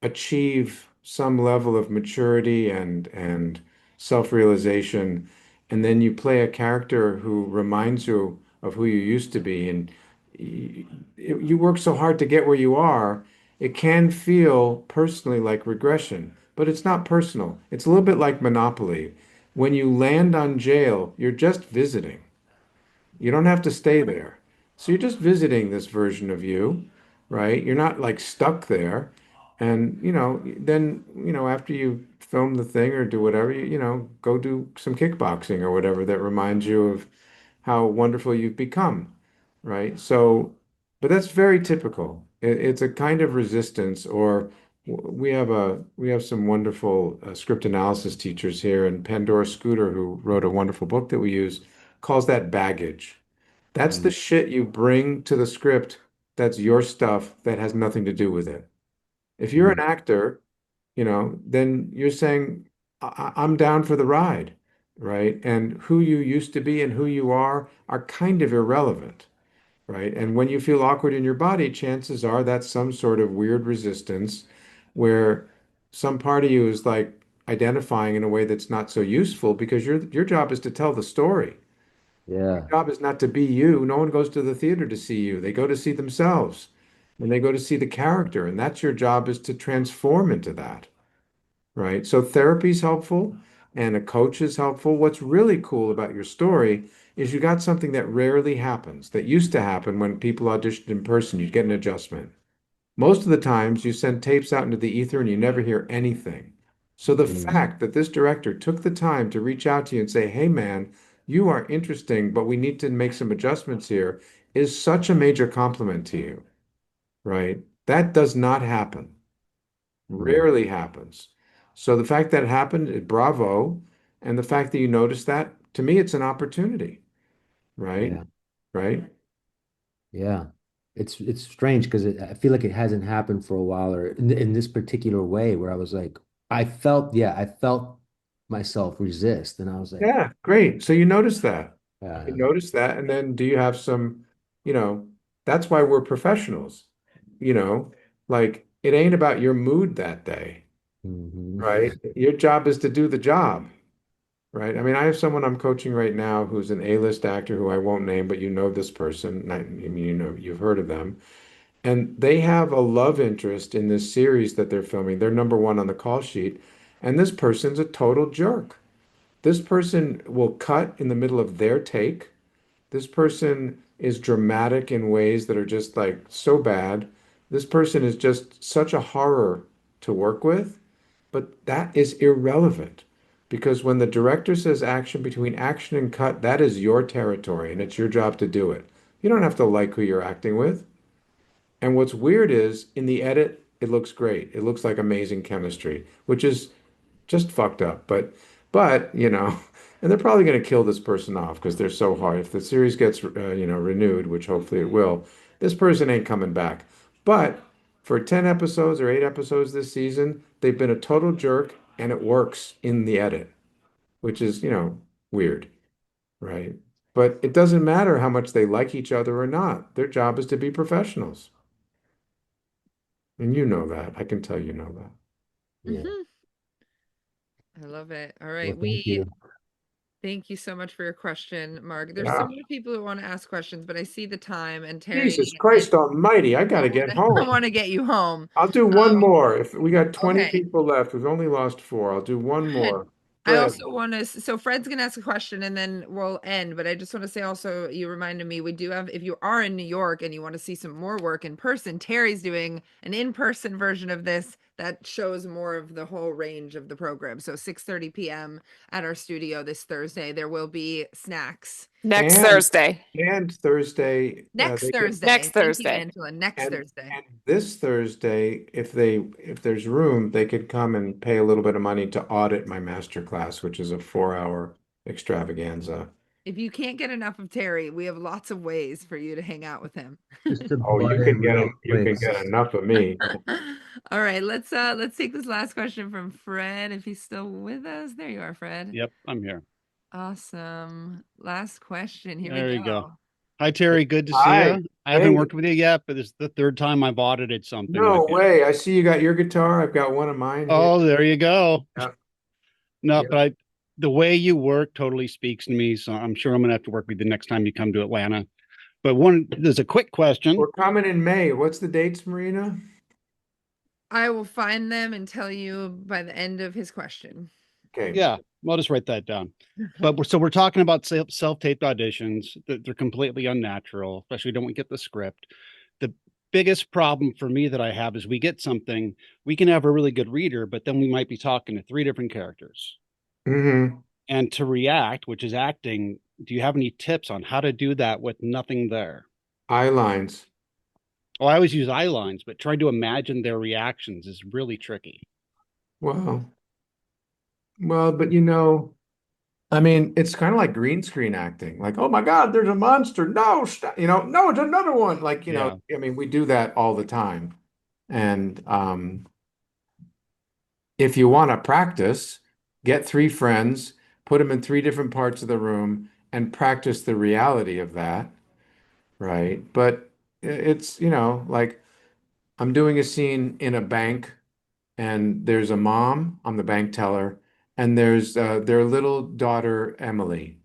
achieve some level of maturity and self-realization, and then you play a character who reminds you of who you used to be, and you work so hard to get where you are, it can feel personally like regression, but it's not personal. It's a little bit like Monopoly. When you land on jail, you're just visiting. You don't have to stay there. So you're just visiting this version of you, right? You're not like stuck there. And, then, after you film the thing or do whatever, go do some kickboxing or whatever that reminds you of how wonderful you've become, right? So, but that's very typical. It's a kind of resistance, or we have some wonderful script analysis teachers here, and Pandora Scooter, who wrote a wonderful book that we use, calls that baggage. That's the mm, shit you bring to the script. That's your stuff that has nothing to do with it. If you're an mm, actor, then you're saying, I'm down for the ride, right? And who you used to be and who you are kind of irrelevant, right? And when you feel awkward in your body, chances are that's some sort of weird resistance where some part of you is like identifying in a way that's not so useful because your job is to tell the story. Your yeah, job is not to be you. No one goes to the theater to see you. They go to see themselves and they go to see the character. And that's your job is to transform into that, right? So therapy is helpful and a coach is helpful. What's really cool about your story is you got something that rarely happens, that used to happen when people auditioned in person. You'd get an adjustment. Most of the times you send tapes out into the ether and you never hear anything. So the mm, fact that this director took the time to reach out to you and say, hey man, you are interesting, but we need to make some adjustments here is such a major compliment to you, right? That does not happen. mm, Rarely happens. So the fact that it happened, bravo. And the fact that you noticed that, to me, it's an opportunity, right? yeah, Right? yeah. It's strange because I feel like it hasn't happened for a while, or in this particular way where I was like, I felt myself resist, and I was like, Yeah, great. So you notice that. You yeah, notice that, and then do you have some, you know, that's why we're professionals. You know, like it ain't about your mood that day, hmm right? Your job is to do the job, right? I mean, I have someone I'm coaching right now who's an A-list actor who I won't name, but you know this person. I mean, you've heard of them. And they have a love interest in this series that they're filming. They're number one on the call sheet, and this person's a total jerk. This person will cut in the middle of their take. This person is dramatic in ways that are just like so bad. This person is just such a horror to work with, but that is irrelevant because when the director says action between action and cut, that is your territory and it's your job to do it. You don't have to like who you're acting with. And what's weird is in the edit, it looks great. It looks like amazing chemistry, which is just fucked up. But and they're probably going to kill this person off because they're so hard. If the series gets renewed, which hopefully it will, this person ain't coming back. But for 10 episodes or 8 episodes this season, they've been a total jerk and it works in the edit, which is, weird, right? But it doesn't matter how much they like each other or not. Their job is to be professionals. And you know that. I can tell you know that. yeah. Hmm. I love it. All Well, right. thank you. Thank you so much for your question, Mark. There's so Yeah. many people who want to ask questions, but I see the time and Jesus Terry, and Christ almighty, I got I to want get to, I home. want to get you home. I'll do one Um, more. If we got 20 okay. people left, we've only lost four. I'll do one Good. more. I Fred. also want to, so Fred's going to ask a question and then we'll end. But I just want to say also, you reminded me, we do have, if you are in New York and you want to see some more work in person, Terry's doing an in-person version of this that shows more of the whole range of the program. So 6:30 p.m. at our studio this Thursday, there will be snacks. Next And Thursday. Thursday, Next they can, Next Thursday. Thank you, Thursday. Angela. Next and Thursday. this Thursday, if there's room, they could come and pay a little bit of money to audit my master class, which is a 4 hour extravaganza. If you can't get enough of Terry, we have lots of ways for you to hang out with him. Just to Oh, butt in real you quick. can get enough of me. All right, let's take this last question from Fred if he's still with us. There you are, Fred. Yep, I'm here. Awesome. Last question. Here we There you go. go. Hi, Terry. Good to see Hi. you. I haven't Hey, worked with you yet, but this is the third time I've audited something with no you. way. I see you got your guitar. I've got one of mine here. Oh, there you go. Yeah. No, Yeah. but the way you work totally speaks to me. So I'm sure I'm going to have to work with you the next time you come to Atlanta. But there's a quick question. We're coming in May. What's the dates, Marina? I will find them and tell you by the end of his question. Okay. Yeah, I'll just write that down. But we're talking about self-taped auditions that they're completely unnatural, especially when we get the script. The biggest problem for me that I have is we get something, we can have a really good reader, but then we might be talking to three different characters. Mm-hmm. And to react, which is acting, do you have any tips on how to do that with nothing there? Eye lines. Oh, I always use eye lines, but trying to imagine their reactions is really tricky. Well, but I mean, it's kind of like green screen acting. Like, oh my God, there's a monster. No, stop. No, it's another one. Like, Yeah. I mean, we do that all the time. And if you want to practice, get three friends, put them in three different parts of the room, and practice the reality of that, right? But it's, like I'm doing a scene in a bank, and there's a mom, I'm the bank teller, and there's their little daughter, Emily.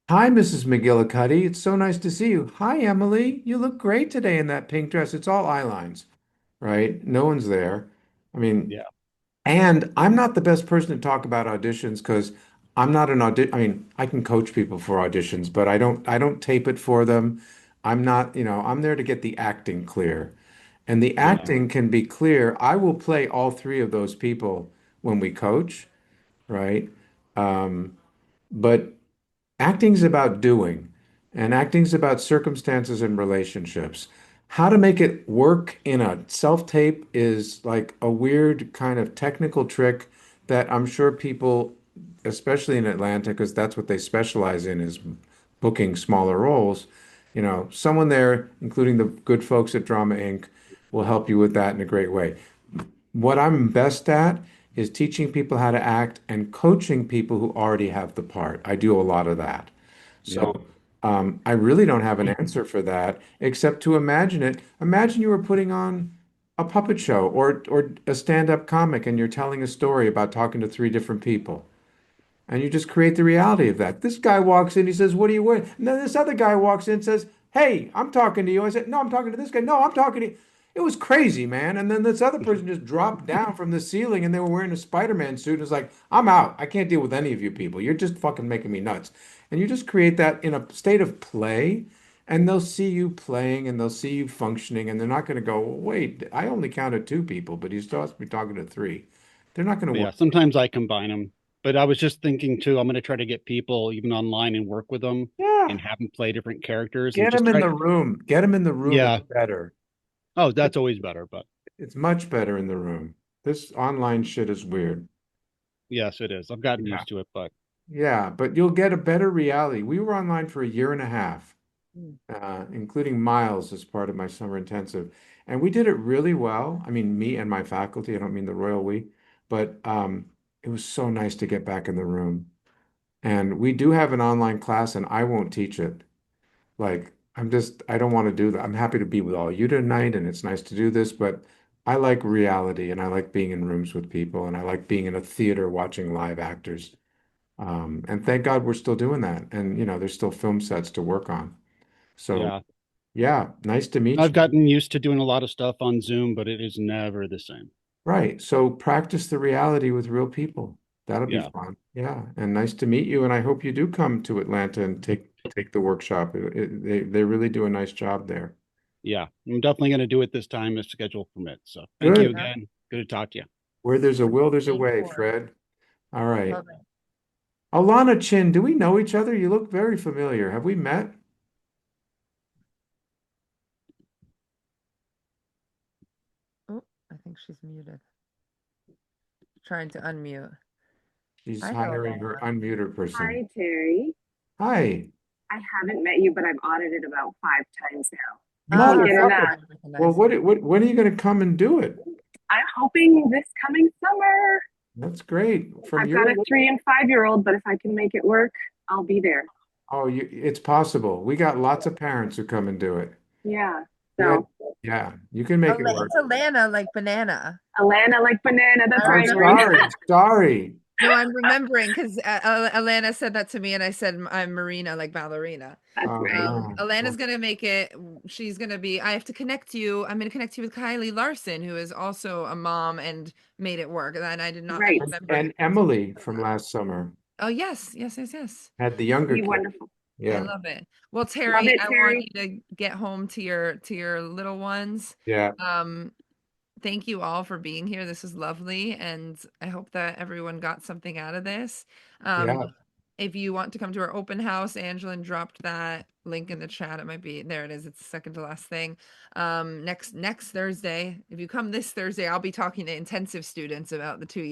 Hi, Mrs. McGillicuddy. It's so nice to see you. Hi, Emily. You look great today in that pink dress. It's all eye lines, right? No one's there. I mean, Yeah. and I'm not the best person to talk about auditions because I'm not an I mean, I can coach people for auditions, but I don't tape it for them. I'm not, I'm there to get the acting clear. And the Yeah. acting can be clear. I will play all three of those people when we coach, right? But acting's about doing, and acting's about circumstances and relationships. How to make it work in a self-tape is like a weird kind of technical trick that I'm sure people, especially in Atlanta, because that's what they specialize in, is booking smaller roles. Someone there, including the good folks at Drama Inc., will help you with that in a great way. What I'm best at is teaching people how to act and coaching people who already have the part. I do a lot of that. Yeah. So I really don't have an answer for that except to imagine it. Imagine you were putting on a puppet show or a stand-up comic and you're telling a story about talking to three different people. And you just create the reality of that. This guy walks in, he says, "What are you wearing?" And then this other guy walks in and says, "Hey, I'm talking to you." I said, "No, I'm talking to this guy." "No, I'm talking to you." It was crazy, man. And then this other person just dropped down from the ceiling and they were wearing a Spider-Man suit. And it's like, "I'm out. I can't deal with any of you people. You're just fucking making me nuts." And you just create that in a state of play, and they'll see you playing and they'll see you functioning, and they're not going to go, "Well, wait, I only counted two people, but he's supposed to be talking to three." They're not going to But yeah, work. sometimes I combine them. But I was just thinking too, I'm going to try to get people even online and work with them Yeah. and have them play different characters and Get just them in try. the room. Get them in the room. Yeah. It's better. Oh, that's always better. But It's much better in the room. This online shit is weird. yes, it is. I've gotten Yeah. used to it, but Yeah, but you'll get a better reality. We were online for a year and a half, including Miles as part of my summer intensive. And we did it really well. I mean, me and my faculty, I don't mean the royal we, but it was so nice to get back in the room. And we do have an online class, and I won't teach it. Like, I don't want to do that. I'm happy to be with all you tonight, and it's nice to do this, but I like reality and I like being in rooms with people and I like being in a theater watching live actors. And thank God we're still doing that. And, there's still film sets to work on. So, yeah, yeah, nice to meet I've you. gotten used to doing a lot of stuff on Zoom, but it is never the same. Right. So, practice the reality with real people. That'll be Yeah. fun. Yeah. And nice to meet you. And I hope you do come to Atlanta and take the workshop. They really do a nice job there. Yeah. I'm definitely going to do it this time if schedule permits. So thank you Good. again. Good to talk to you. Where there's a will, there's a Thank way, you. Fred. All right. Love it. Alana Chin, do we know each other? You look very familiar. Have we met? Oh, I think she's muted. Trying to unmute. She's I know hiring her Alana. unmuted person. Hi, Terry. Hi. I haven't met you, but I've audited about 5 times now. I can't get Motherfucker. enough. Well, when are you going to come and do it? I'm hoping this coming summer. That's great. From I've your got a 3 and 5-year-old, but if I can make it work, I'll be there. Oh, it's possible. We got lots of parents who come and do it. Yeah. Yeah, So yeah, you can make it work. It's Alana like banana. Alana like banana. That's I right, Oh, Marina. sorry. No, I'm remembering because Alana said that to me, and I said I'm Marina, like ballerina. That's right. No. Alana's gonna make it. She's gonna be. I have to connect you. I'm gonna connect you with Kylie Larson, who is also a mom and made it work. And I did not Right. remember. And Emily from last summer Oh yes. had the younger Be kid. wonderful. I Yeah, love it. Well, Love Terry, it, I want Terry. you to get home to your little ones. yeah, Thank you all for being here. This is lovely, and I hope that everyone got something out of this. yeah. If you want to come to our open house, Angelin dropped that link in the chat. It might be there. It is. It's the second to last thing. Next Thursday. If you come this Thursday, I'll be talking to intensive students about the 2 years.